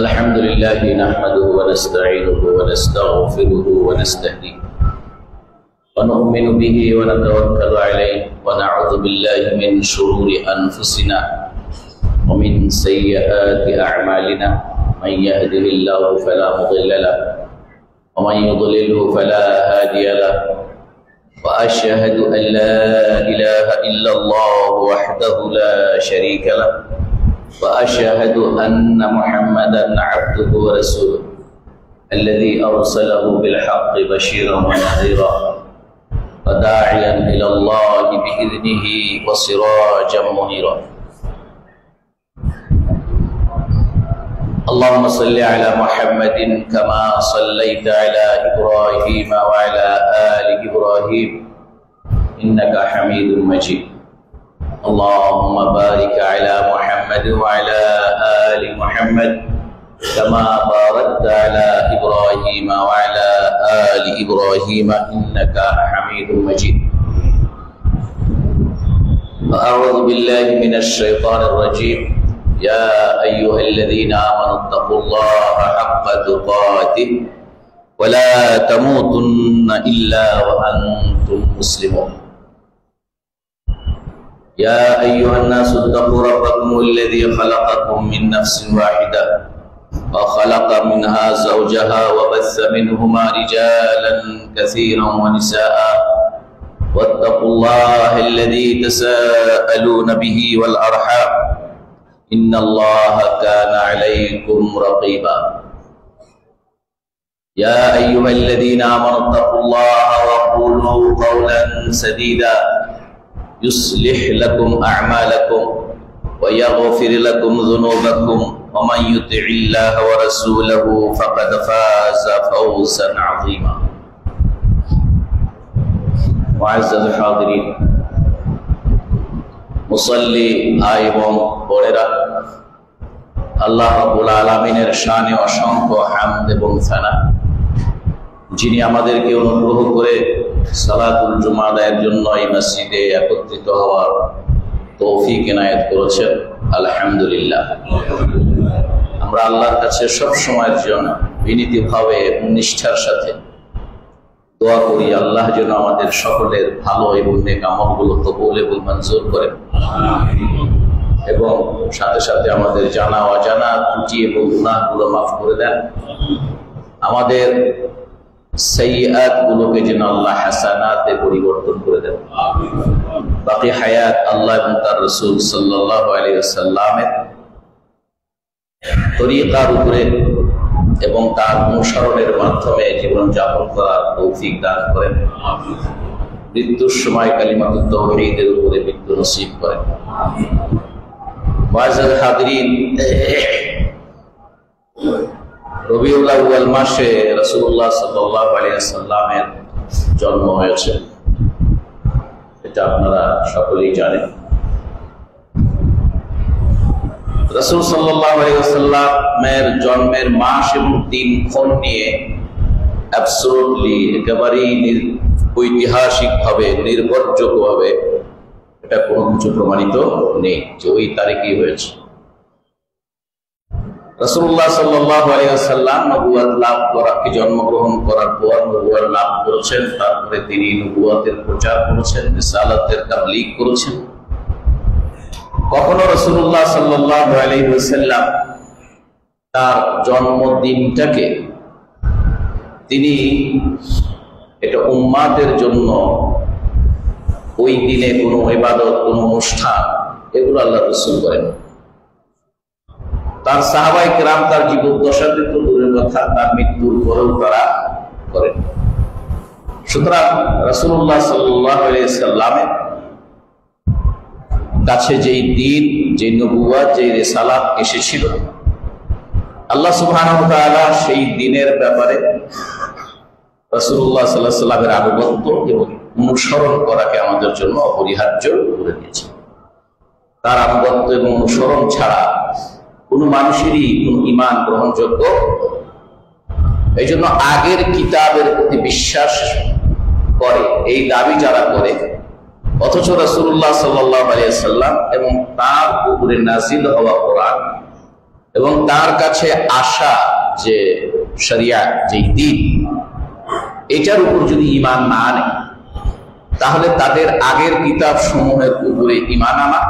अल्हम्दुलिल्लाह नहमदुहु व नस्तईनुहु व नस्तगफिरुहु व नस्तहदीह व नु'मिनु बिही व नतवक्कलु अलैहि व नऊज़ु बिल्लाहि मिन शुरूरि अनफुसिना व मिन सय्यिआति अअमालिना मन यहदिहिल्लाहु फला मुदिल्ल लहु व मन युद्लिलहु फला हादिय लहु व अशहदु अन ला इलाहा इल्लल्लाहु वहदहु ला शरीका लहु وأشهد أن محمدا عبده ورسوله الذي أرسله بالحق بشيرا ونذيرا وداعيا إلى الله بإذنه وسراجا منيرا اللهم صل على محمد كما صليت على إبراهيم وعلى آل إبراهيم إنك حميد مجيد اللهم بارك على محمد وعلى آل محمد كما باركت على إبراهيم وعلى آل إبراهيم إنك حميد مجيد أعوذ بالله من الشيطان الرجيم يا أيها الذين آمنوا اتقوا الله حق تقاته ولا تموتن إلا وأنتم مسلمون يا أيها الناس اتقوا ربكم الذي خلقكم من نفس واحدة وخلق منها زوجها وبث منهما رجالا كثيرا ونساء واتقوا الله الذي تساءلون به والأرحام إن الله كان عليكم رقيبا يا أيها الذين آمنوا اتقوا الله وقولوا قولا سديدا يصلح لكم أعمالكم ويغفر لكم ذنوبكم ومن يطع الله ورسوله فقد فاز فوزا عظيما معزز الحاضرين মুসল্লি ভাই এবং বোনেরা, আল্লাহ রাব্বুল আলামিনের শানে অসংখ্য হামদ এবং সানা, যিনি আমাদেরকে অনুগ্রহ করে সালাতুল জুমা আদায়ের জন্য এই মসজিদে একত্রিত হওয়ার তৌফিক এনায়েত করেছেন। আলহামদুলিল্লাহ। আমরা আল্লাহর কাছে সব সময়ের জন্য বিনীতভাবে নিষ্ঠার সাথে দোয়া করি, আল্লাহ যেন আমাদের সকলের ভালো এবং নেক আমলগুলো কবুল এবং মঞ্জুর করেন এবং সাথে সাথে আমাদের জানা অজানা ত্রুটি এবং গুনাহগুলো মাফ করে দেন। আমাদের সাইয়্যাত গুলোকে যেন আল্লাহ হাসানাতে পরিবর্তন করে দেন। বাকি হায়াত আল্লাহ এবং তার রাসূল সাল্লাল্লাহু আলাইহি ওয়াসাল্লামের তরিকার উপরে এবং তার অনুসরণের মাধ্যমে জীবন যাপন করার তৌফিক দান করেন। মৃত্যুর সময় কালিমাতুত তাওহীদের উপরে মৃত্যু নসিব করেন। মুআজ্জাজ হাজিরিন, রবিউল আউয়াল মাসে রাসূলুল্লাহ সাল্লাল্লাহু আলাইহি ওয়াসাল্লামের জন্ম হয়েছে, এটা আপনারা সকলেই জানেন। রাসূল সাল্লাল্লাহু আলাইহি ওয়াসাল্লামের জন্মের মাস এবং দিনক্ষণ নিয়ে অ্যাবসলিউটলি একেবারেই ঐতিহাসিকভাবে নির্ভরযোগ্যভাবে এটা কোনো কিছু প্রমাণিত নেই যে ওই তারিখেই হয়েছে। রাসূলুল্লাহ সাল্লাল্লাহু আলাইহি ওয়াসাল্লাম নবুয়ত লাভ করাকে জন্মগ্রহণ করার পর নবুয়ত লাভ করেছেন, তারপরে তিনি নবুয়তের প্রচার করেছেন, রিসালাতের তাবলীগ করেছেন। কখনো রাসূলুল্লাহ সাল্লাল্লাহু আলাইহি ওয়াসাল্লাম তার জন্মদিনটাকে তিনি এটা উম্মাতের জন্য ওই দিনে কোনো ইবাদত, কোনো অনুষ্ঠান এগুলো আল্লাহ রাসূল করেন। তার সাহাবায়ে কেরাম তার জীবদ্দশাতে তো দূরের কথা, তার মৃত্যুর পরেও তারা করেন। সুতরাং রাসূলুল্লাহ সাল্লাল্লাহু আলাইহি ওয়াসাল্লামের কাছে যেই দিন, যে নবুয়ত, যে রিসালাত এসেছিল, আল্লাহ সুবহানাহু ওয়া তাআলা সেই দিনের ব্যাপারে রাসূলুল্লাহ সাল্লাল্লাহু আলাইহি ওয়াসাল্লামের আনুগত্য এবং অনুসরণ করাকে আমাদের জন্য অপরিহার্য করে দিয়েছে। তার আনুগত্য এবং অনুসরণ ছাড়া কোন মানুষেরই কোন ঈমান গ্রহণযোগ্য। এই জন্য আগের কিতাবের প্রতি বিশ্বাস করে এই দাবি যারা করে, অথচ রাসূলুল্লাহ সাল্লাল্লাহু আলাইহি ওয়াসাল্লাম এবং তার উপরে নাযিল হওয়া কোরআন এবং তার কাছে আসা যে শরিয়াত, যে দ্বীন, এটার উপর যদি ঈমান না আনে, তাহলে তাদের আগের কিতাব সমূহের উপরে ঈমান আনা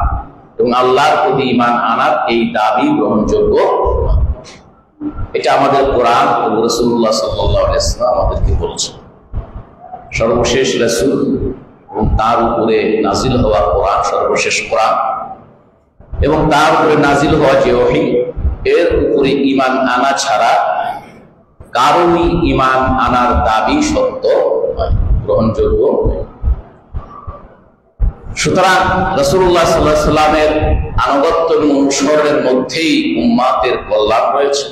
এবং আল্লাহর প্রতি ঈমান আনার এই দাবি গ্রহণযোগ্য। এটা আমাদের কোরআন এবং রাসূলুল্লাহ সাল্লাল্লাহু আলাইহি ওয়াসাল্লাম আমাদেরকে বলছে। সর্বশেষ রাসূল এবং তার উপরে নাজিল হওয়া কোরআন, সর্বশেষ কোরআন এবং তার উপরে নাজিল হওয়া যে ওহী, এর উপরে ঈমান আনা ছাড়া কারোই ঈমান আনার দাবি সত্য নয়, গ্রহণযোগ্য নয়। সুতরাং রাসূলুল্লাহ সাল্লাল্লাহু আলাইহি ওয়াসাল্লামের আনুগত্য এবং অনুসরণের মধ্যেই উম্মাতের কল্যাণ রয়েছে।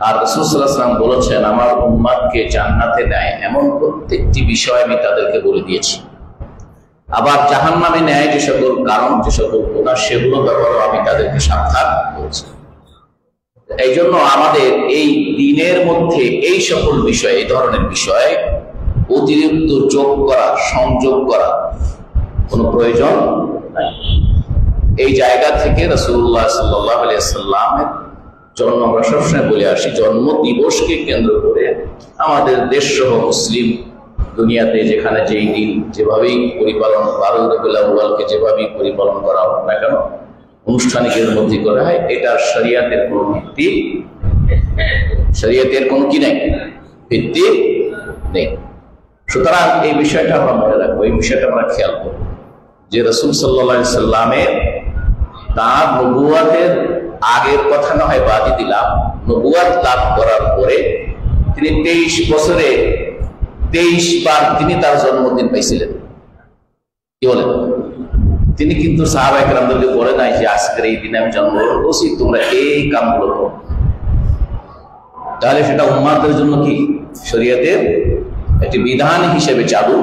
আর রাসূল সাল্লাল্লাহু আলাইহি ওয়াসাল্লাম বলেছেন, আমার উম্মাতকে জান্নাতে নেয় এমন প্রত্যেকটি বিষয় আমি তাদেরকে বলে দিয়েছি। আবার জাহান্নামে নেয় যে সকল কারণ, যে সকল গুনাহ, সেগুলো ব্যাপারেও আমি তাদেরকে সাবধান করেছি। এই জন্য আমাদের এই দ্বীনের মধ্যে এই সকল বিষয়, এই ধরনের বিষয় অতিরিক্ত যোগ করা, সংযোগ করা কোনো প্রয়োজন নাই। এই জায়গা থেকে রাসূলুল্লাহ সাল্লাল্লাহু আলাইহি ওয়াসাল্লামের জন্ম, আমরা সবসময় বলে আসি, জন্ম দিবসকে কেন্দ্র করে আমাদের দেশ সহ মুসলিম দুনিয়াতে যেখানে যেই দিন যেভাবেই পরিপালন, 12 রবিউল আউয়ালকে যেভাবেই পরিপালন করা হোক না কেন, অনুষ্ঠানিকের মধ্যে করা হয়, এটা শরিয়াতের কোনো ভিত্তি, শরিয়াতের কোনো কি নেই, ভিত্তি নেই। সুতরাং এই বিষয়টা আমরা মনে রাখবো, এই বিষয়টা আমরা খেয়াল করবো যে রাসূল সাল্লাল্লাহু আলাইহি ওয়াসাল্লামের তার নবুয়তের আগের কথা না হয় বাদই দিলাম, নবুয়ত লাভ করার পরে তিনি 23 বছরে 23 বার তিনি তার জন্মদিন পাইছিলেন। কি বলেন? তিনি কিন্তু সাহাবায়ে কেরামদেরকে বলে নাই যে আজকের এই দিনে আমি জন্মগ্রহণ করছি, তোমরা এই কামগুলো করো। তাহলে সেটা উম্মাতের জন্য কি শরীয়তের একটি বিধান হিসেবে চালু।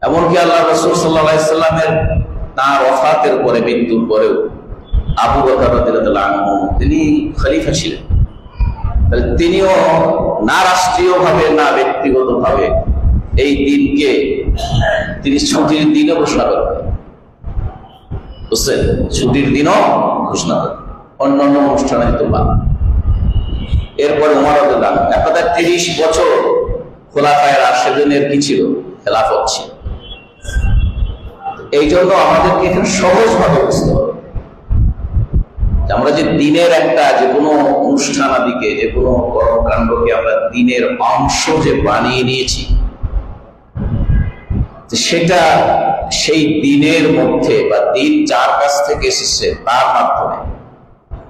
এমনকি আল্লাহ রাসূল সাল্লাল্লাহু আলাইহি ওয়াসাল্লামের তার ওফাতের পরে, মৃত্যুর পরেও আবু বকর রাদিয়াল্লাহু আনহু তিনি খলিফা ছিলেন। তাহলে তিনিও না রাষ্ট্রীয়ভাবে না ব্যক্তিগতভাবে এই দিনকে তিনি ছুটির দিনও ঘোষণা করবেন, বুঝছেন? ছুটির দিনও ঘোষণা করবেন, অন্যান্য অনুষ্ঠানে তো পান। এরপরে উমর রাদিয়াল্লাহু আনহু, একদা 30 বছর খোলাফায়ে রাশিদিনের কি ছিল? খেলাফত ছিল। এই জন্য আমাদেরকে এখানে সহজভাবে বুঝতে হবে, আমরা যে দিনের একটা যে কোনো অনুষ্ঠান আদিকে, যে কোনো কর্মকাণ্ডকে আমরা দিনের অংশ যে বানিয়ে নিয়েছি, সেটা সেই দিনের মধ্যে বা দিন যার কাছ থেকে এসেছে তার মাধ্যমে,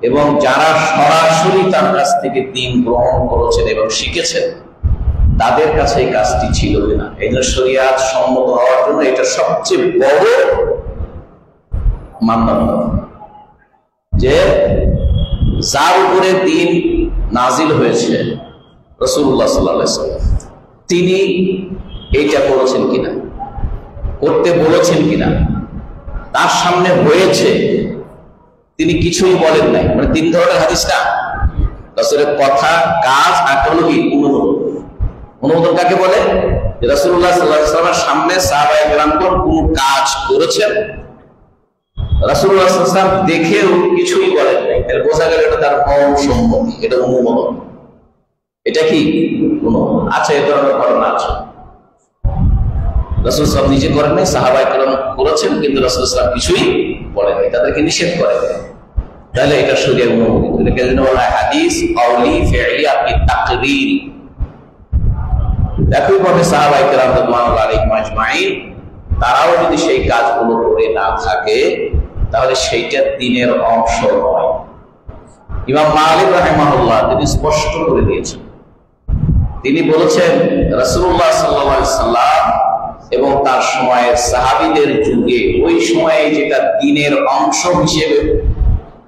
এবং যারা সরাসরি তার কাছ থেকে দিন গ্রহণ করেছেন এবং শিখেছেন, তাদের কাছে এই কাজটি ছিল কিনা। এই জন্য শরিয়াত সম্মত হওয়ার জন্য এটা সবচেয়ে বড় মানদণ্ড যে যার উপরে দিন নাজিল হয়েছে, রাসূলুল্লাহ সাল্লাল্লাহু আলাইহি ওয়াসাল্লাম, তিনি এইটা করেছেন কিনা, করতে বলেছেন কিনা, তার সামনে হয়েছে, তিনি কিছুই বলেন নাই। মানে 3 ধরনের হাদিস না, রাসূলের কথা, কাজ আর হলো কি অনুমোদন। অনুমোদন কাকে বলে? রাসূলুল্লাহ সাল্লাল্লাহু আলাইহি ওয়াসাল্লামের সামনে সাহাবায়ে কেরামগণ কোন কাজ করেছেন, রাসূলুল্লাহ সাল্লাল্লাহু আলাইহি ওয়াসাল্লাম দেখেও কিছুই বলেন নাই, এর বোঝা গেল এটা তার মৌন সম্মতি, এটা অনুমোদন। এটা কি আচ্ছা, এ ধরনের ঘটনা আছে। রাসূল সাল্লাল্লাহু নিজে করেন নাই, সাহাবায়ে কেরাম করেছেন, কিন্তু রাসূল সাল্লাল্লাহু আলাইহি কিছুই বলেন নাই, তাদেরকে নিষেধ করেন। তাহলে এটা শরীয়তের অনুমোদিত। এটাকে বলা হয় হাদিস কাউলি ফি'লি আপনি তাকরীর। একইভাবে সাহাবায়ে কেরাম রাদিয়াল্লাহু আলাইহিম আজমাইন তারাও যদি সেই কাজগুলো করে না থাকে তাহলে সেইটা দ্বীনের অংশ নয়। ইমাম মালিক রাহিমাহুল্লাহ তিনি স্পষ্ট করে দিয়েছেন, তিনি বলেছেন রাসূলুল্লাহ সাল্লাল্লাহু আলাইহি ওয়াসাল্লাম এবং তার সময়ের সাহাবীদের যুগে ওই সময়ে যেটা দ্বীনের অংশ হিসেবে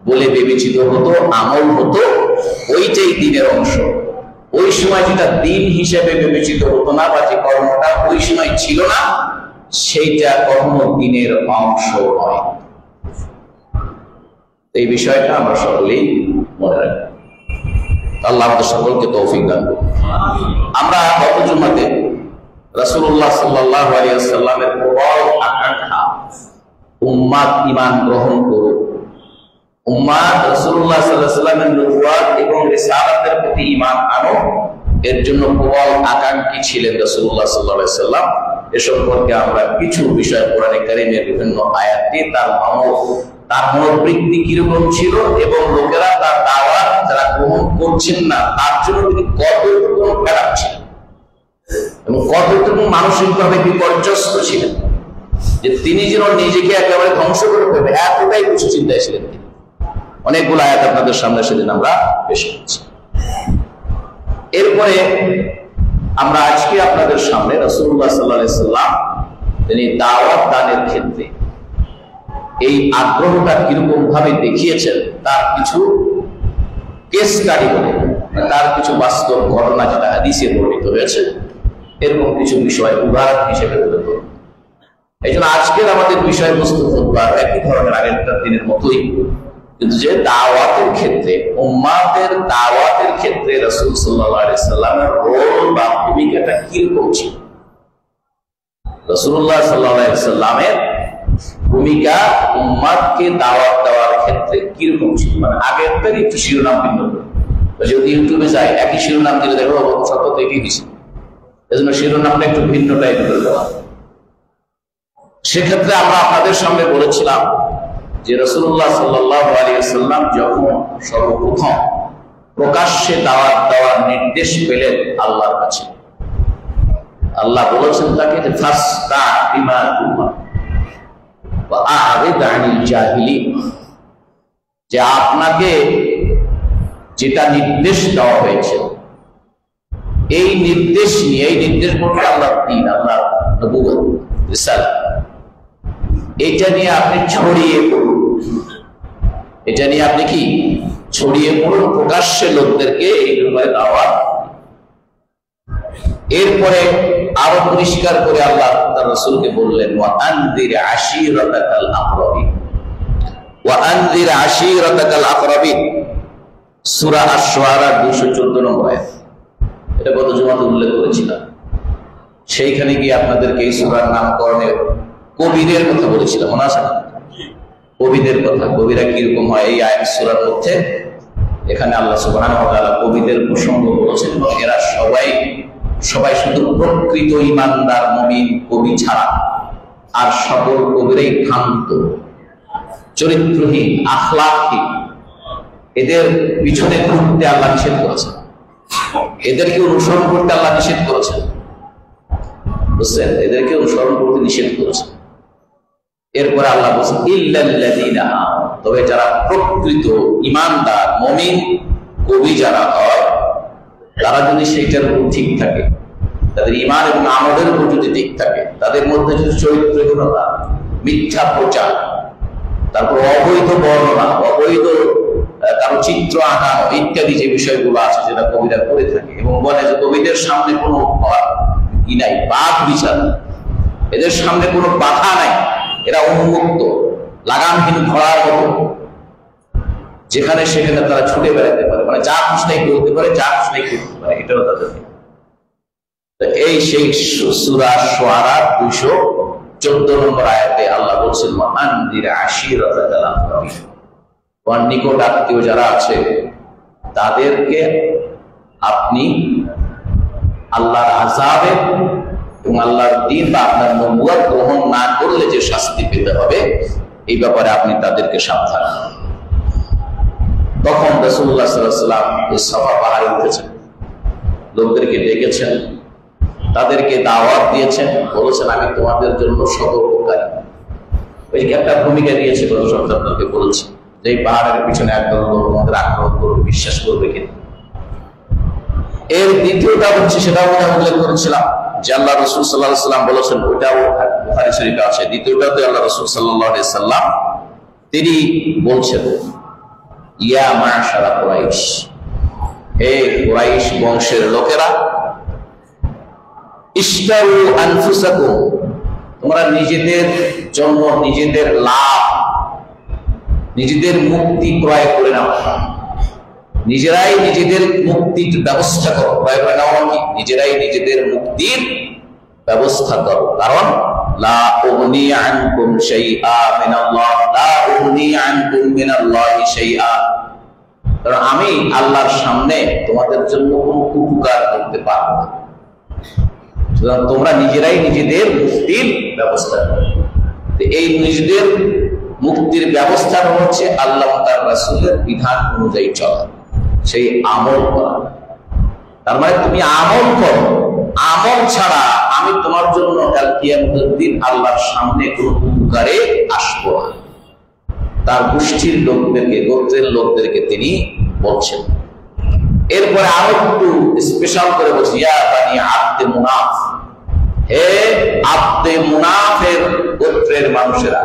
বলে বিবেচিত হতো, আমল হতো, ওইটাই দ্বীনের অংশ। ওই সময় যেটা দ্বীন হিসেবে বিবেচিত হতো না বা যে কর্মটা ওই সময় ছিল না, সেইটা কখনো দ্বীনের অংশ নয়। এই বিষয়টা আমরা সকলেই মনে রাখি। আল্লাহ আমাদের সকলকে তৌফিক দান করুন। আমরা গত জুমাতে রাসূলুল্লাহ সাল্লাল্লাহু আলাইহি ওয়াসাল্লামের প্রবল আকাঙ্ক্ষা উম্মাত ঈমান গ্রহণ করুক, উম্মাত রাসূলুল্লাহ সাল্লাল্লাহু আলাইহি ওয়াসাল্লামের নবুয়ত এবং রিসালাতের প্রতি ঈমান আনুক, এর জন্য প্রবল আকাঙ্ক্ষী ছিলেন রাসূলুল্লাহ সাল্লাল্লাহু আলাইহি ওয়াসাল্লাম। এ সম্পর্কে আমরা কিছু বিষয় কোরআনে কারীমের বিভিন্ন আয়াত দিয়ে তার মনোবৃত্তি কিরকম ছিল এবং লোকেরা তার দাওয়াত যারা গ্রহণ করছেন না তার জন্য তিনি কতটুকু ফেরাচ্ছিলেন এবং কতটুকু মানসিকভাবে বিপর্যস্ত ছিলেন যে তিনি যেন নিজেকে একেবারে ধ্বংস করে ফেলবে, এতটাই কিছু চিন্তায় ছিলেন তিনি। অনেকগুলো আয়াত আপনাদের সামনে সেদিন আমরা পেশ করছি। এরপরে আমরা আজকে আপনাদের সামনে রাসূলুল্লাহ সাল্লাল্লাহু আলাইহি ওয়াসাল্লাম তিনি দাওয়াত দানের ক্ষেত্রে এই আগ্রহটা কিরকম ভাবে দেখিয়েছেন তার কিছু কেস স্টাডি বলে, তার কিছু বাস্তব ঘটনা যেটা হাদিসে বর্ণিত হয়েছে, এরকম কিছু বিষয় উদাহরণ হিসেবে তুলে ধরুন। এই জন্য আজকের আমাদের বিষয়বস্তু একই ধরনের আগেরটা দিনের মতোই, কিন্তু যে দাওয়াতের ক্ষেত্রে উম্মাতের দাওয়াতের ক্ষেত্রে রাসূল সাল্লাল্লাহু আলাইহি সাল্লামের রোল বা ভূমিকাটা কিরকম ছিল, রাসূলুল্লাহ সাল্লাল্লাহু আলাইহি সাল্লামের ভূমিকা উম্মাদকে দাওয়াত দেওয়ার ক্ষেত্রে কিরকম ছিল। মানে আগের থেকে একটু শিরোনাম ভিন্ন করে, যদি ইউটিউবে যায় একই শিরোনাম দিলে দেখো সত্য তো একই দিচ্ছে, এজন্য শিরোনামটা একটু ভিন্ন টাইপ করে দেওয়া। সেক্ষেত্রে আমরা আপনাদের সামনে বলেছিলাম যে রাসূলুল্লাহ সাল্লাল্লাহু আলাইহি ওয়াসাল্লাম যখন সর্বপ্রথম প্রকাশ্যে দাওয়াত দেওয়ার নির্দেশ পেলেন আল্লাহর কাছে, আল্লাহ বলেছেন তাকে যে ফাসতা বিমা তুমার ওয়া আ'রিদ আনিল জাহিলিন, যে আপনাকে যেটা নির্দেশ দেওয়া হয়েছে এই নির্দেশ নিয়ে, এই নির্দেশ বলতে আল্লাহর দ্বীন, আল্লাহর নবুয়ত, রিসালাত, এটা নিয়ে আপনি ছড়িয়ে পড়ুন। এটা নিয়ে আপনি কি ছড়িয়ে পড়ুন, প্রকাশ্যে লোকদেরকে এই ব্যাপারে দাওয়াত। এরপরে আরো পরিষ্কার করে আল্লাহ তার রাসূলকে বললেন ওয়া আনযির আশীরাতাকাল আকরাবিন, ওয়া আনযির আশীরাতাকাল আকরাবিন, সূরা আশ-শুআরা 214 নম্বর আয়াত। এটা গত জুমাতে উল্লেখ করেছিলাম। সেইখানে গিয়ে আপনাদেরকে এই সূরার নামকরণের কবিদের কথা বলেছিলাম, মনে আছে না? কবিদের কথা, কবিরা কিরকম হয় এই আয়াত সূরার মধ্যে। এখানে আল্লাহ সুবহানাহু ওয়া তাআলা কবিদের প্রসঙ্গ বলেছেন এবং এরা সবাই শুধু প্রকৃত ঈমানদার মুমিন কবি ছাড়া আর সকল কবিরাই ভ্রান্ত, চরিত্রহীন, আখলাকহীন। এদের পিছনে ঘুরতে আল্লাহ নিষেধ করেছেন, এদেরকে অনুসরণ করতে আল্লাহ নিষেধ করেছেন, বুঝছেন? এদেরকে অনুসরণ করতে নিষেধ করেছেন। এরপরে আল্লাহ বলছেন ইল্লাল্লাযীনা আমানু, তবে যারা প্রকৃত ঈমানদার মুমিন কবি যারা হয় তারা যদি সেইটার উপর ঠিক থাকে, তাদের ঈমান এবং আমলের উপর যদি ঠিক থাকে, তাদের মধ্যে যদি চরিত্রহীনতা, মিথ্যা প্রচার, তারপর অবৈধ বর্ণনা, অবৈধ কারো চিত্র আঁকানো ইত্যাদি যে বিষয়গুলো আছে যেটা কবিরা করে থাকে, এবং বলে যে কবিদের সামনে কোনো ই নাই, বাদ বিচার, এদের সামনে কোনো বাধা নাই, এরা উন্মুক্ত, লাগামহীন ধরার মতো, যেখানে সেখানে তারা ছুটে বেড়াতে পারে, মানে যা খুশি করতে পারে, যা খুশি করতে পারে, এটাও তাদের। এই সেই সূরা শুআরা 14 নম্বর আয়াতে আল্লাহ বলছেন আনদির আশিরাতাকাল আকরাবিন, তোমার নিকট আত্মীয় যারা আছে তাদেরকে আপনি আল্লাহর আযাবে এবং আল্লাহর দ্বীন বা আপনার নবুয়ত গ্রহণ না করলে যে শাস্তি পেতে হবে এই ব্যাপারে আপনি তাদেরকে সাবধান। তখন রাসূলুল্লাহ সাল্লাল্লাহু আলাইহি ওয়াসাল্লাম এই সাফা পাহাড়ে উঠেছেন, লোকদেরকে ডেকেছেন, তাদেরকে দাওয়াত দিয়েছেন, বলেছেন আমি তোমাদের জন্য সতর্ককারী। ওই একটা ভূমিকা দিয়েছে গত সপ্তাহে আপনাকে বলেছি যে এই পাহাড়ের পিছনে একদল লোক তোমাদের আক্রমণ করবে, বিশ্বাস করবে কিনা। এর দ্বিতীয়টা হচ্ছে, সেটাও আমরা উল্লেখ করেছিলাম যে আল্লাহ রাসূল সাল্লাল্লাহু আলাইহি ওয়াসাল্লাম বলেছেন, ওইটাও বুখারী শরীফে আছে। দ্বিতীয়টাতে আল্লাহ রাসূল সাল্লাল্লাহু আলাইহি ওয়াসাল্লাম তিনি বলছেন ইয়া মা'শারা কুরাইশ, হে কুরাইশ বংশের লোকেরা, ইশতারু আনফুসাকুম, তোমরা নিজেদের জন্য নিজেদের লাভ, নিজেদের মুক্তি ক্রয় করে নাও, নিজেরাই নিজেদের মুক্তির ব্যবস্থা করো। ক্রয় করে নাও কি? নিজেরাই নিজেদের মুক্তির ব্যবস্থা করো। কারণ লা উগনি আনকুম শাইআ মিনাল্লাহ, লা উগনি আনকুম মিনাল্লাহি শাইআ, কারণ আমি আল্লাহর সামনে তোমাদের জন্য কোনো উপকার করতে পারবো না। সুতরাং তোমরা নিজেরাই নিজেদের মুক্তির ব্যবস্থা করো। এই নিজেদের মুক্তির ব্যবস্থাটা হচ্ছে আল্লাহ তার রাসূলের বিধান অনুযায়ী চলা, সেই আমল করা। তার মানে তুমি আমল করো, আমল ছাড়া আমি তোমার জন্য কাল কিয়ামতের দিন আল্লাহর সামনে কোনো উপকারে আসবো না। তার গোষ্ঠীর লোকদেরকে, গোত্রের লোকদেরকে তিনি বলছেন। এরপরে আরো একটু স্পেশাল করে বলছি, ইয়া বানি আব্দে মুনাফ, হে আব্দে মুনাফের গোত্রের মানুষেরা।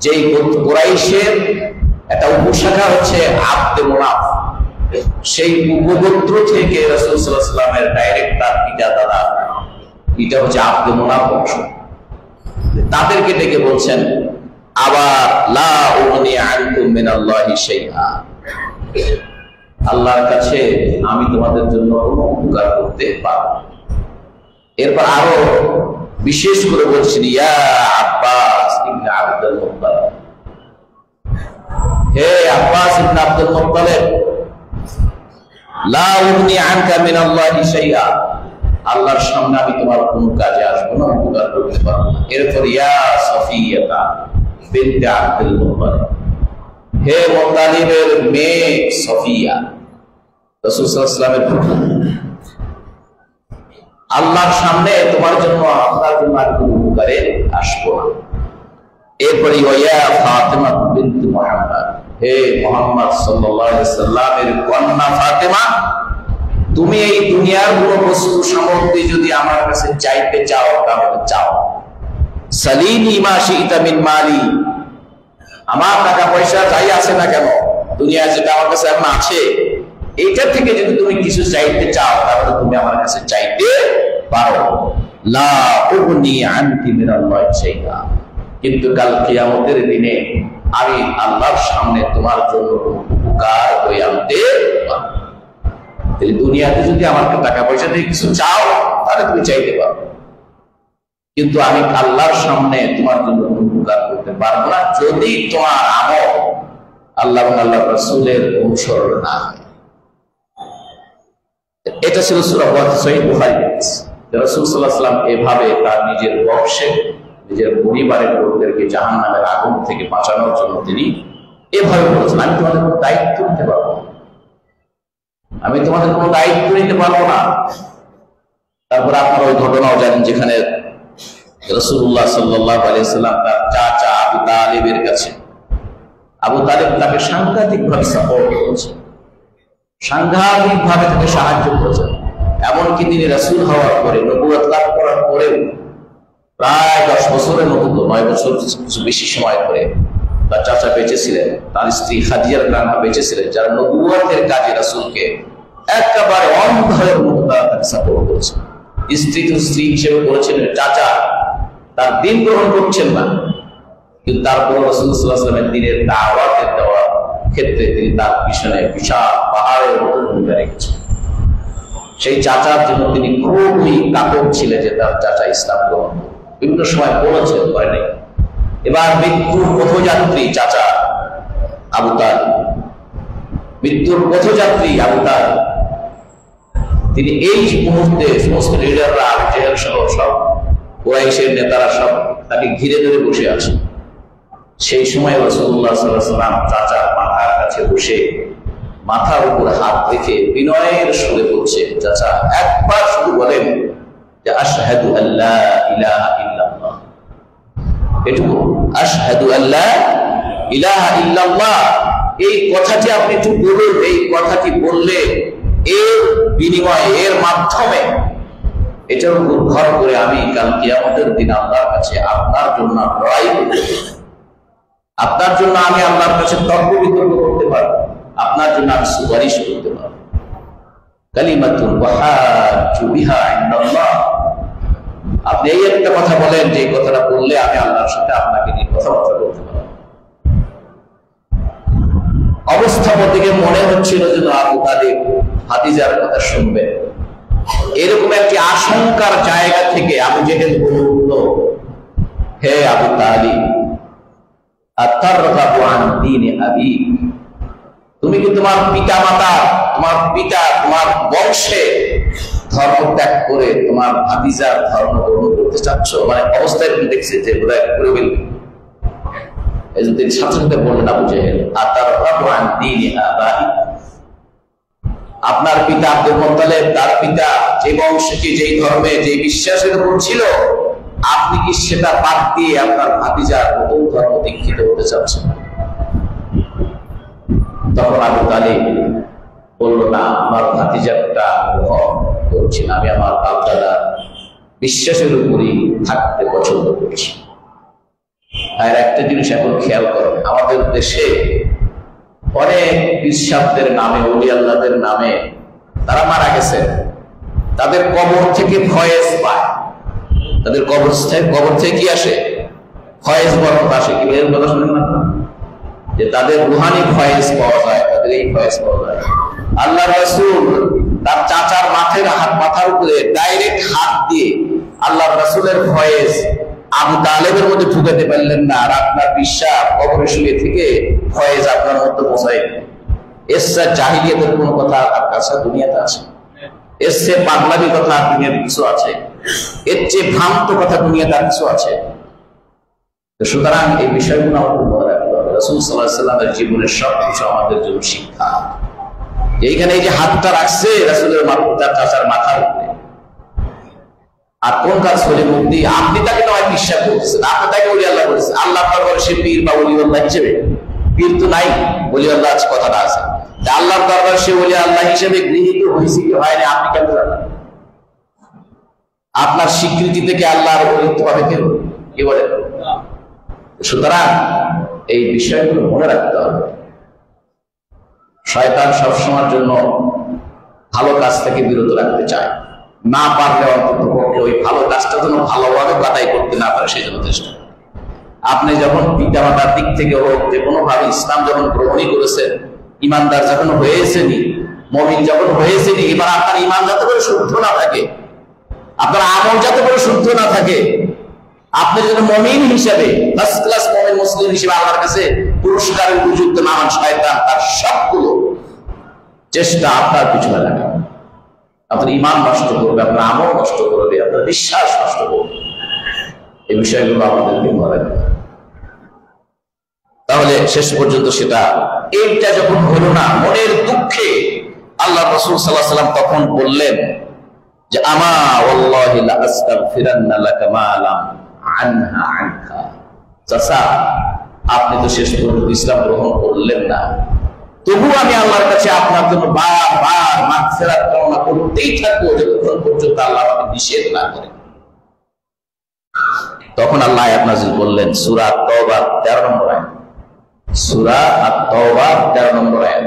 যেই কুরাইশের একটা উপশাখা হচ্ছে আব্দে মুনাফ, সেই উপগোত্র থেকে রাসূল সাল্লাল্লাহু আলাইহি ওয়াসাল্লামের ডাইরেক্ট তার পিতা দাদা, এটা হচ্ছে আব্দে মুনাফ বংশ। তাদেরকে ডেকে বলছেন আবার লা উগনি আনকুম মিনাল্লাহি শাইআ, আল্লাহর কাছে আমি তোমাদের জন্য কোনো উপকার করতে পারবো না। এরপর আরো বিশেষ করে বলছেন ইয়া আব্বাস ইবনে আব্দুল মুত্তালিব, হে আব্বাস ইবনে আব্দুল মুত্তালিব, লা উগনি আনকা মিনাল্লাহি শাইআ, আল্লাহর সামনে আমি তোমার কোনো কাজে আসবো না, উপকার করতে পারবো না। এরপর ইয়া সফিয়াতা বিনতে আব্দুল মুত্তালিব, হে মুত্তালিবের মেয়ে সফিয়া, রাসূল সাল্লাল্লাহু আলাইহি ওয়াসাল্লামের পুত্র, আল্লাহর সামনে তোমার জন্য আপনার জন্য আর কোনো উপকারে আসবো না। এরপরে ইয়া ফাতেমা বিনতে মুহাম্মদ, হে মুহাম্মদ সাল্লাল্লাহু আলাইহি ওয়াসাল্লামের কন্যা ফাতেমা, তুমি এই দুনিয়ার কোনো বস্তু সামগ্রী যদি আমার কাছে চাইতে চাও তাহলে চাও। সালিনি মা শি'তা মিন মালি, আমার টাকা পয়সা যাই আছে না কেন, দুনিয়া যেটা আমার কাছে এখন আছে, এইটা থেকে যদি তুমি কিছু চাইতে চাও তাহলে তুমি আমার কাছে চাইতে পারো। লা উগনি আনকি মিনাল্লাহি শাইআ, কিন্তু কাল কিয়ামতের দিনে আমি আল্লাহর সামনে তোমার জন্য উপকার হয়ে আনতে পারবো। তাহলে দুনিয়াতে যদি আমার টাকা পয়সা দিয়ে কিছু চাও তাহলে তুমি চাইতে পারো, কিন্তু আমি আল্লাহর সামনে তোমার জন্য উপকার করতে পারবো না যদি তোমার আমল আল্লাহ এবং আল্লাহর রাসূলের অনুসরণ না হয়। এটা ছিল সূরা সহিহ বুখারী। রাসূল সাল্লাল্লাহু আলাইহি ওয়াসাল্লাম এভাবে তার নিজের বংশে, নিজের পরিবারের লোকদেরকে জাহান্নামের আগুন থেকে বাঁচানোর জন্য তিনি এভাবে বলেছেন, আমি তোমাদের কোনো দায়িত্ব নিতে পারবো না, আমি তোমাদের কোনো দায়িত্ব নিতে পারবো না। তারপর আপনারা ওই ঘটনাও জানেন যেখানে রাসূলুল্লাহ সাল্লাল্লাহু আলাইহি ওয়াসাল্লাম তার চাচা আবু তালিবের কাছে, আবু তালিব তাকে সাংঘাতিকভাবে সাপোর্ট করেছেন, সাংঘাতিকভাবে তাকে সাহায্য করেছেন। এমনকি তিনি রাসূল হওয়ার পরে, নবুয়ত লাভ করার পরেও প্রায় 10 বছরের মতো, 9 বছর কিছু বেশি সময় ধরে তার চাচা বেঁচে ছিলেন, তার স্ত্রী খাদিজা রাদিয়াল্লাহু আনহা বেঁচে ছিলেন, যারা নবুয়তের কাজে রাসূলকে একেবারে অন্ধের মতো তারা তাকে সাপোর্ট করেছেন। স্ত্রী তো স্ত্রী হিসেবে বলেছিলেন, চাচা তার দিন গ্রহণ করছেন না, কিন্তু তারপর রাসূল সাল্লাল্লাহু আলাইহি ওয়াসাল্লামের দ্বীনের দাওয়াতের দেওয়ার ক্ষেত্রে তিনি তার পিছনে বিশাল পাহাড়ের মতো ভূমিকা রেখেছেন। সেই চাচার জন্য তিনি খুবই কাতর ছিলেন যে তার চাচা ইসলাম গ্রহণ, বিভিন্ন সময় বলেছেন, করে নাই। এবার মৃত্যুর পথযাত্রী চাচা আবু তালিব, মৃত্যুর পথযাত্রী আবু তালিব, তিনি এই মুহূর্তে সমস্ত লিডাররা, আবু জেহেল সহ সব কুরাইশের নেতারা সব তাকে ঘিরে ধরে বসে আছে। সেই সময় রাসূলুল্লাহ সাল্লাল্লাহু আলাইহি ওয়াসাল্লাম চাচার মাথার কাছে বসে মাথার উপর হাত রেখে বিনয়ের সুরে বলছে, চাচা একবার শুধু বলেন যে আশহাদু আল্লা ইলাহা ইল্লাল্লাহ, এটুকু, আশহাদু আল্লা ইলাহা ইল্লাল্লাহ, এই কথাটি আপনি একটু বলুন। এই কথাটি বললে এর বিনিময়ে, এর মাধ্যমে, এটার উপর ভর করে আমি কাল কিয়ামতের দিন আল্লাহর কাছে আপনার জন্য লড়াই করতে পারব, আপনার জন্য আমি আল্লাহর কাছে তর্ক বিতর্ক করতে পারবো, আপনার জন্য আমি সুপারিশ করতে পারবো। কালিমাতুন ওয়াহাজু বিহা ইনদাল্লাহ, আপনি এই একটা কথা বলেন যে কথাটা বললে আমি আল্লাহর সাথে আপনাকে নিয়ে কথাবার্তা বলতে পারবো। অবস্থা থেকে মনে হচ্ছিল যেন আবু তালিব ভাতিজার কথা শুনবে। এরকম একটি আশঙ্কার জায়গা থেকে আবু জেহেল বলল, হে আবু তালিব, আতারগাবু আন দীনি আবিক, তুমি কি তোমার পিতা মাতা, তোমার পিতা, তোমার বংশে ধর্ম ত্যাগ করে তোমার ভাতিজার ধর্ম গ্রহণ করতে চাচ্ছ? মানে অবস্থায় দেখছে যে বোধহয় করে ফেলবে। এই জন্য তিনি সাথে সাথে বললেন, আবু জেহেল, আতারগাবু আন দীনি আবাইক, আপনার পিতা আব্দুল মুত্তালিব, তার পিতা যে বংশে, যে ধর্মে, যে বিশ্বাসের উপর ছিল, আপনি কি সেটা বাদ দিয়ে আপনার ভাতিজার নতুন ধর্ম দীক্ষিত হতে চাচ্ছেন? তখন আবু তালিব বলল, না, আমার ভাতিজারটা গ্রহণ করছি না, আমি আমার বাপ দাদার বিশ্বাসের উপরই থাকতে পছন্দ করছি। আর একটা জিনিস এখন খেয়াল করেন, আমাদের দেশে অনেক বিশ্বাসদের নামে, ওলি আল্লাহদের নামে তারা মারা গেছে, তাদের কবর থেকে ফয়েজ পায়, তাদের কবর থেকে কি আসে? ফয়েজ বরকত আসে। কি এর কথা শুনেন না যে তাদের রুহানি ফয়েজ পাওয়া যায়, তাদের এই ফয়েজ পাওয়া যায়। আল্লাহ রাসূল তার চাচার মাথার উপরে ডাইরেক্ট হাত দিয়ে আল্লাহ রাসূলের ফয়েজ আবু তালেবের মধ্যে ঢুকাতে পারলেন না, আর আপনার বিশ্বাস কবরে শুয়ে থেকে ফয়েজ আপনার মধ্যে পৌঁছায়। এসে জাহিলিয়াতের কোন কথা আপনার কাছে দুনিয়াতে আছে? এসে পাগলামি কথা দুনিয়াতে কিছু আছে? এর চেয়ে ভ্রান্ত কথা দুনিয়াতে আর কিছু আছে? সুতরাং এই বিষয়গুলো আমাদের মনে রাখতে হবে। রাসূল সাল্লাল্লাহু আলাইহি ওয়াসাল্লামের জীবনের সবকিছু আমাদের জন্য শিক্ষা। এইখানে এই যে হাতটা রাখছে রাসূলের তার চাচার মাথার উপরে, আর কোন কাজ করে মুক্তি? আপনি তাকে নয় বিশ্বাস করতেছেন, আপনি তাকে ওলি আল্লাহ বলেছেন। আল্লাহ দরবারে সে পীর বা ওলি আল্লাহ হিসেবে, পীর তো নাই, ওলি আল্লাহ আছে, কথাটা আছে। আল্লাহর দরবারে সে ওলি আল্লাহ হিসেবে গৃহীত হয়েছে কি হয়নি আপনি কেন জানেন? আপনার স্বীকৃতি থেকে আল্লাহর ওলিত্ব পাবে কেউ? কি বলেন? সুতরাং এই বিষয়গুলো মনে রাখতে হবে। শয়তান সবসময়ের জন্য ভালো কাজ থেকে বিরত রাখতে চায়, না পারলে অন্তত পক্ষে ওই ভালো কাজটা যেন ভালোভাবে বাদাই করতে না পারে সেই জন্য চেষ্টা। আপনি যখন পিতামাতার দিক থেকে হোক, যে কোনো ভাবে ইসলাম যখন গ্রহণই করেছেন, ইমানদার যখন হয়েছেনি, মুমিন যখন হয়েছেনি, এবার আপনার ইমান যাতে করে শুদ্ধ না থাকে, আপনার আমল যাতে করে শুদ্ধ না থাকে, আপনি যদি মুমিন হিসেবে ফার্স্ট ক্লাস মুমিন মুসলিম হিসেবে আল্লাহর কাছে পুরস্কারের উপযুক্ত না হন, শয়তান তার সবগুলো চেষ্টা আপনার পিছনে লাগে। আপনার ইমান নষ্ট করবে, আপনার আমল নষ্ট করবে, আপনার বিশ্বাস নষ্ট করবে। এই বিষয়গুলো আমাদেরকে মনে রাখবে। তাহলে শেষ পর্যন্ত সেটা এইটা যখন হলো না, মনের দুঃখে আল্লাহ রাসূল সাল্লাল্লাহু আলাইহি ওয়াসাল্লাম তখন বললেন যে আমা ওয়াল্লাহি লা আস্তাগফিরান্না লাকা মা লাম আনহা আনকা। চাচা, আপনি তো শেষ পর্যন্ত ইসলাম গ্রহণ করলেন না, তবু আমি আল্লাহর কাছে আপনার জন্য বারবার মাগফিরাত কামনা করতেই থাকবো যতক্ষণ পর্যন্ত আল্লাহ আমাকে নিষেধ না করে। তখন আল্লাহ আয়াত নাযিল করলেন, সূরা আত-তাওবা 13 নম্বর আয়াত। সূরা আত-তাওবা 13 নম্বর আয়াত।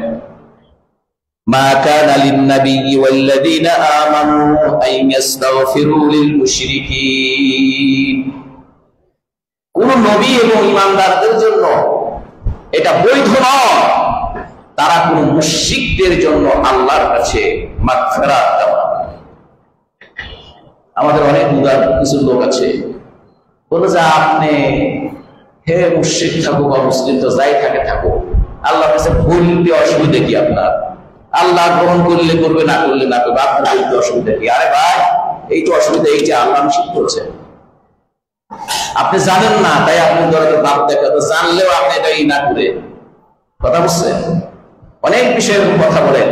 মা কানা লিন-নাবিয়্যি ওয়াল-লাযীনা আমানু আন ইস্তাগফিরু লিল-মুশরিকিন। কোন নবী এবং ঈমানদারদের জন্য এটা বৈধ নয় তারা কোন মুশরিকদের জন্য আল্লাহর কাছে মাগফিরাত চায়। আমাদের অনেক উদার কিছু লোক আছে, বলে যে আপনি হে মুশরিক থাকুক বা মুসলিম তো যাই থাকে থাকুক, আল্লাহর কাছে বলতে অসুবিধা কি আপনার? আল্লাহ গ্রহণ করলে করবে, না করলে না করবে, আপনার বলতে অসুবিধা কি? আরে ভাই, এই তো অসুবিধা, এই যে আল্লাহ নিষেধ করছে, আপনি জানেন না তাই আপনি ধরেন বাপ দেখা, তো জানলেও আপনি এটাই না করে কথা বুঝছেন। অনেক বিষয়ের কথা বলেন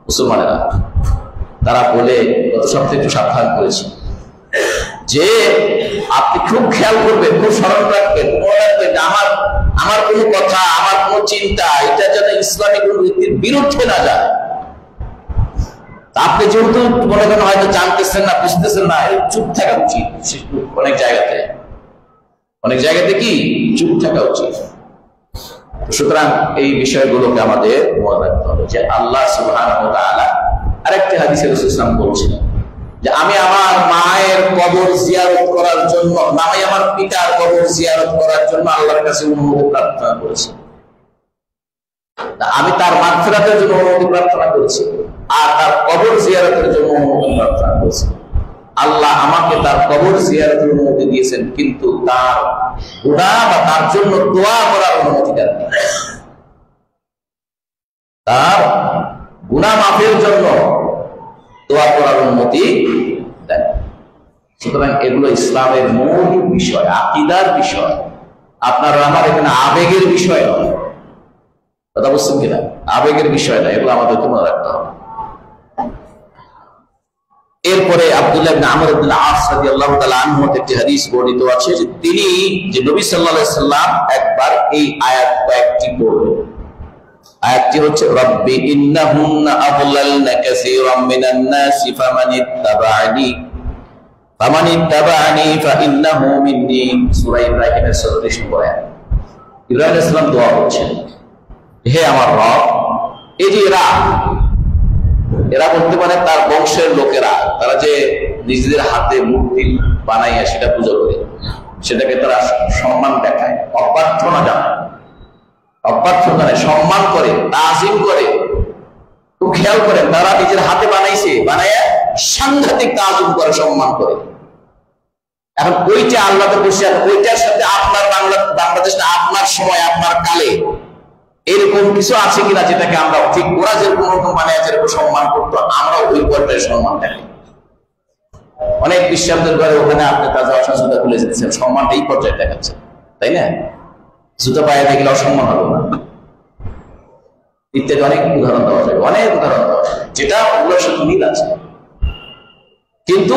মুসলমানেরা, তারা বলে গত সপ্তাহে একটু সাবধান করেছি যে আপনি খুব খেয়াল করবেন, খুব স্মরণ রাখবেন, মনে রাখবেন আমার কোনো কথা, আমার কোনো চিন্তা এটা যেন ইসলামিক রীতির বিরুদ্ধে না যায়। আপনি যেহেতু মনে করেন হয়তো জানতেছেন না, বুঝতেছেন না, চুপ থাকা উচিত। অনেক জায়গাতে কি চুপ থাকা উচিত। সুতরাং এই বিষয়গুলোকে আমাদের মনে রাখতে হবে যে আল্লাহ সুবহানাহু ওয়া তাআলা আরেকটি হাদিসে রাসূল সাল্লাল্লাহু আলাইহি ওয়াসাল্লাম বলছেন যে আমি আমার মায়ের কবর জিয়ারত করার জন্য, আমি আমার পিতার কবর জিয়ারত করার জন্য আল্লাহর কাছে অনুমতি প্রার্থনা করেছি। আমি তার মাগফিরাতের জন্য অনুমতি প্রার্থনা করেছি আর তার কবর জিয়ারতের জন্য অনুমতি প্রার্থনা করেছি। আল্লাহ আমাকে তার কবর জিয়ারতের অনুমতি দিয়েছেন, কিন্তু তার গুনাহ বা তার জন্য দোয়া করার অনুমতি দেননি। তার গুনাহ মাফের জন্য দোয়া করার অনুমতি দেন। সুতরাং এগুলো ইসলামের মৌলিক বিষয়, আকীদার বিষয়। আপনার আমার এখানে আবেগের বিষয় নয়, কথা বুঝছেন কিনা? আবেগের বিষয় না, এগুলো আমাদেরকে মনে রাখতে হবে। এরপরে আব্দুল্লাহ ইবনে আমর ইবনে আস রাদিয়াল্লাহু তাআলা আনহু একটি হাদিস বর্ণিত আছে যে তিনি, যে নবী সাল্লাল্লাহু আলাইহি সাল্লাম একবার এই আয়াত কয়েকটি পড়লেন। আয়াতটি হচ্ছে রাব্বি ইন্নাহুন্না আদলালনা কাসীরাম মিনান নাসি ফামানিত্তাবা'নি ফাইন্নাহু মিন্নী। সূরা ইব্রাহিমের 36 নম্বর আয়াত। ইব্রাহিম আলাইহিস সালাম দোয়া করছেন, হে আমার রব, এই যে এরা বলতে পারে তার বংশের লোকেরা, তারা যে নিজেদের হাতে মূর্তি বানাইয়া সেটা পূজা করে, সেটাকে তারা সম্মান দেখায়, অভ্যর্থনা জানায়, সম্মান করে, তাজিম করে। খুব খেয়াল করেন, তারা নিজের হাতে বানাইয়া সাংঘাতিক তাজিম করে, সম্মান করে। এখন ওইটা আল্লাহতে বসে, ওইটার সাথে আপনার বাংলাদেশ, আপনার সময়, আপনার কালে এরকম কিছু আছে কিনা যেটাকে আমরা ঠিক ওরা যেরকম বানায় যেরকম সম্মান করতো, আমরা ওই পর্যায়ে সম্মান দেখাই। অনেক বিশ্বাসদের ঘরে ওখানে আপনি তাজা জুতা খুলে যেতেছেন, সম্মানটা এই পর্যায়ে দেখাচ্ছেন, তাই না? জুতা পায়ে দেখলে অসম্মান হলো না, ইত্যাদি অনেক উদাহরণ দেওয়া যাবে, যেটা ওগুলোর সাথে মিল আছে। কিন্তু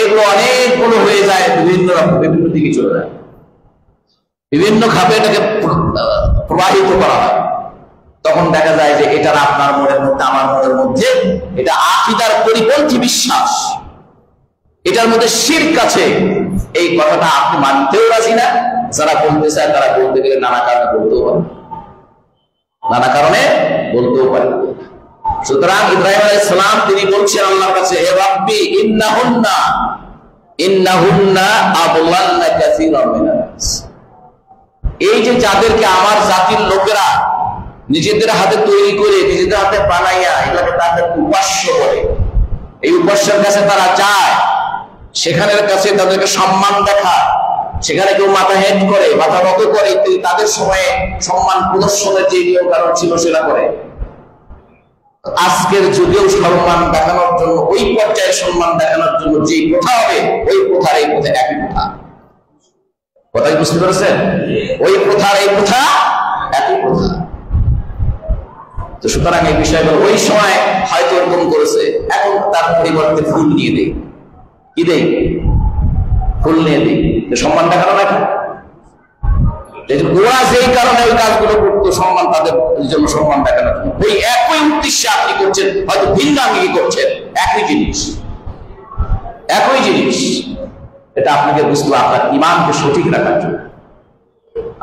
এগুলো অনেকগুলো হয়ে যায়, বিভিন্ন দিকে চলে যায়, বিভিন্ন খাপে এটাকে প্রবাহিত করা হয়। তখন দেখা যায় যে এটার আপনার মনের মধ্যে, আমার মনের মধ্যে এটা আকীদার পরিপন্থী বিশ্বাস, এটার মধ্যে শিরক আছে। এই কথাটা আপনি মানতেও রাজি না। যারা বলতে চায় তারা বলতে গেলে নানা কারণে বলতেও পারে। সুতরাং ইব্রাহিম আলাইহিস সালাম তিনি বলছেন আল্লাহর কাছে, হে রাব্বি ইন্নাহুন্না আদলালনা কাসীরাম মিনান নাস। এই যে যাদেরকে আমার জাতির লোকেরা নিজেদের হাতে তৈরি করে, নিজেদের হাতে বানাইয়া এটাকে তাদের উপাস্য করে, এই উপাস্যের কাছে তারা যায়, সেখানের কাছে তাদেরকে সম্মান দেখায়, সেখানে কেউ মাথা হেট করে, মাথা নত করে, তাদের সময়ে সম্মান প্রদর্শনের যে নিয়ম কারণ ছিল সেটা করে। আজকের যুগেও সম্মান দেখানোর জন্য, ওই পর্যায়ে সম্মান দেখানোর জন্য যে প্রথা হবে, ওই প্রথার এই প্রথা একই প্রথা। কথাই বুঝতে পেরেছেন? ওই প্রথার এই প্রথা একই প্রথা। তো সুতরাং এই বিষয়গুলো ওই সময় হয়তো এরকম করেছে, এখন তার পরিবর্তে ফুল নিয়ে দেয়। কি দেয়? ফুল নিয়ে দেয়, সম্মান দেখানো নাকি? ওরা যেই কারণে ওই কাজগুলো করতো, সম্মান তাদের জন্য, সম্মান দেখানোর জন্য, ওই একই উদ্দেশ্যে আপনি করছেন, হয়তো ভিন্ন আপনি করছেন, একই জিনিস। এটা আপনাকে বুঝতে হবে, আপনার ঈমানকে সঠিক রাখার জন্য,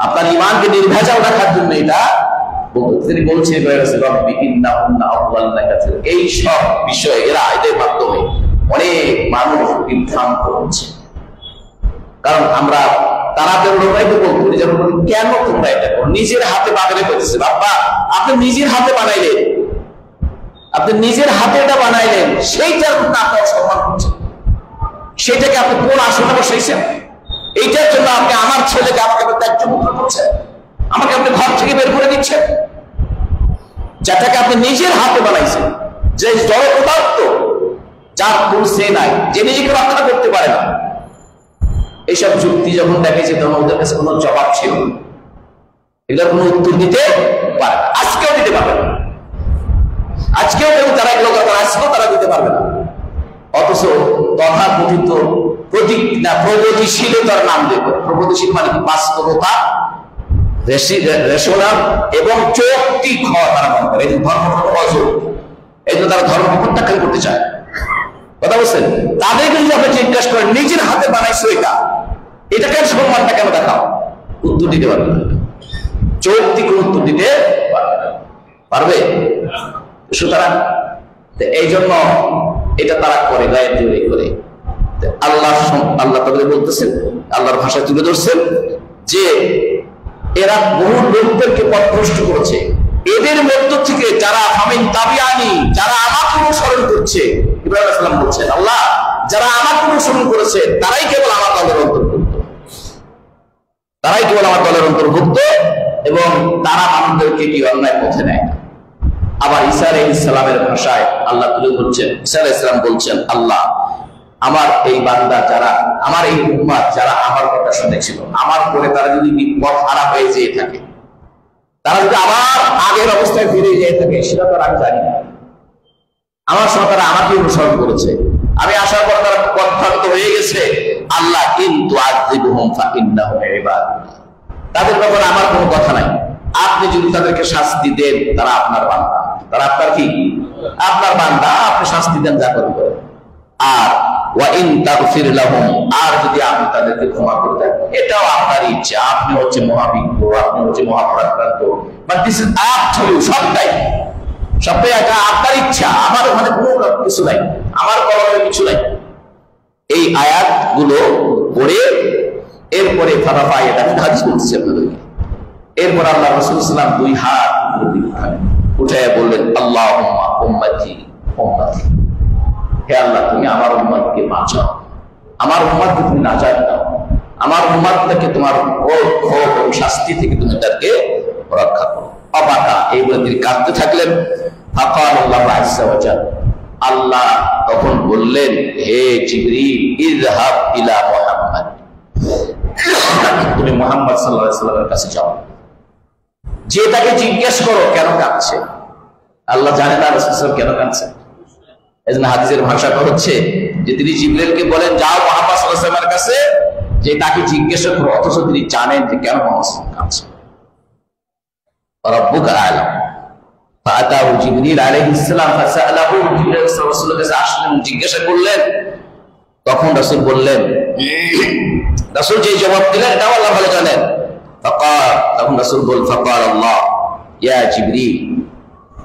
আপনার ঈমানকে নির্ভেজাল রাখার জন্য এটা তিনি বলছেন। এই সব বিষয়ে এদের মাধ্যমে অনেক মানুষ বিভ্রান্ত হচ্ছে। কারণ আমরা তাদের লোকরাই তো বলবো, যেমন কেন তোমরা এটা করো, নিজের হাতে বানালে বলতেছে, বাবা আপনি নিজের হাতে বানাইলেন, এটা বানাইলেন, সেইটার আপনার সম্মান করছেন, সেটাকে আপনি কোন আসনে বসাইছেন? এইটার জন্য আপনি আমার ছেলেকে আমাকে ত্যায্যমুক্ত করছেন, আমাকে আপনি ঘর থেকে বের করে দিচ্ছেন, যেটাকে আপনি নিজের হাতে বানাইছেন, যে জড় পদার্থ যার কোন সে নাই, যে নিজেকে রক্ষা করতে পারে না। এইসব যুক্তি যখন দেখেছে তখন ওদের কাছে কোনো জবাব ছিল না, এগুলোর কোনো উত্তর দিতে পারে না, আজকেও দিতে পারবে না। আজকেও কেউ তারা এগুলো আজকেও তারা দিতে পারবে না। অথচ তথাকথিত প্রগতিশীলতার নাম দেবে, প্রগতিশীল মানে বাস্তবতা, রেশনাল এবং যৌক্তিক হওয়া তারা মনে করে। এই ধর্ম অযৌক্তিক, এই জন্য তারা ধর্ম প্রত্যাখ্যান করতে চায়। কথা বলছেন? তাদেরকে যদি আপনি জিজ্ঞাসা করেন নিজের হাতে বানাইছো এটাকে সম্মানটা কেন দেখাও, উত্তর দিতে পারবে না, যৌক্তিক উত্তর দিতে পারবে। সুতরাং এই জন্য এটা তারা করে, গায়ের জোরে করে। আল্লাহ তাদের বলতেছেন, আল্লাহর ভাষায় তুলে ধরছেন যে এরা বহু লোকদেরকে পথভ্রষ্ট করেছে, এদের মধ্য থেকে যারা আমিন তাবিআনি, যারা আমাকে অনুসরণ করছে, ইব্রাহিম আলাইহিস সালাম বলছেন আল্লাহ যারা আমাকে অনুসরণ করেছে তারাই কেবল আমার দলের অন্তর্ভুক্ত, তারাই কেবল আমার দলের অন্তর্ভুক্ত এবং তারা আমাদেরকে কি অন্যায় পথে নেয় না। আবার ঈসা আলাইহিস সালামের ভাষায় আল্লাহ তুলে ধরছেন, ঈসা আলাইহিস সালাম বলছেন আল্লাহ আমার এই বান্দা যারা, আমার এই উম্মত যারা আমার কথা শুনেছিল, আমার পরে তারা যদি পথ হারা হয়ে যেয়ে থাকে, তারা যদি আবার আগের অবস্থায় ফিরে যেয়ে থাকে, সেটা তো আমি জানি না। আমার সময় তারা আমাকে অনুসরণ করেছে, আমি আসার পর তারা পথভ্রান্ত হয়ে গেছে। আল্লাহ কিন্তু আযিবুহুম ফাইন্নাহুম ইবাদুল্লাহ, তাদের ব্যাপারে আমার কোনো কথা নাই। আপনি যদি তাদেরকে শাস্তি দেন তারা আপনার বান্দা, তারা আপনার কি? আপনার বান্দা, আপনি শাস্তি দেন যা করবে। আর ওয়া ইন তাগফির লাহুম, আর যদি আপনি তাদেরকে ক্ষমা করে দেন এটাও আপনার ইচ্ছা। আপনি হচ্ছে মহাবিজ্ঞ, আপনি হচ্ছে মহাপরাক্রান্ত, but this is up to you. সবটাই এটা আপনার ইচ্ছা, আমার ওখানে কোনো কিছু নাই, আমার কলমের কিছু নাই। এই আয়াতগুলো পড়ে এরপরে ফারাফা এটা হাদিস করতেছে আপনাদেরকে। এরপর আল্লাহ রাসূল সাল্লাল্লাহু আলাইহি ওয়াসাল্লাম দুই হাত উঠায় বললেন আল্লাহুম্মা উম্মতি উম্মতি, হে আল্লাহ তুমি আমার উম্মতকে বাঁচাও, আমার উম্মতকে তুমি নাজাত দাও, আমার উম্মতকে তোমার শাস্তি থেকে তুমি তাদেরকে রক্ষা করো। অবাকা এই বলে তিনি কাঁদতে থাকলেন। ফাকাল আল্লাহু আযজা ওয়া জাল, আল্লাহ তখন বললেন হে জিবরিল ইযহাব ইলা মুহাম্মদ, তুমি মুহাম্মদ সাল্লাল্লাহু আলাইহি ওয়াসাল্লামের কাছে যাও, যে তাকে জিজ্ঞেস করো কেন কাঁদছে। আল্লাহ জানে না রাসূল সাল্লাল্লাহু আলাইহি ওয়াসাল্লাম কেন কাঁদছে। এজন্য হাদিসের ভাষাটা হচ্ছে যে তিনি জিবরিলকে বলেন যাও মুহাম্মদ সাল্লাল্লাহু আলাইহি ওয়াসাল্লামের কাছে, যে তাকে জিজ্ঞাসা করো, অথচ তিনি জানেন যে কেন মুহাম্মদ সাল্লাল্লাহু আলাইহি ওয়াসাল্লাম কাঁদছে। রাব্বুকা আ'লাম। ফাআতাহু জিবরিল আলাইহিস সালাম ফাসাআলাহু, জিবরিল রাসূলের কাছে আসলেন, জিজ্ঞাসা করলেন। তখন রাসূল বললেন, রাসূল যে জবাব দিলেন এটাও আল্লাহ ভালো জানেন। তখন রাসূল ফাকাল আল্লাহ ইয়া জিবরিল,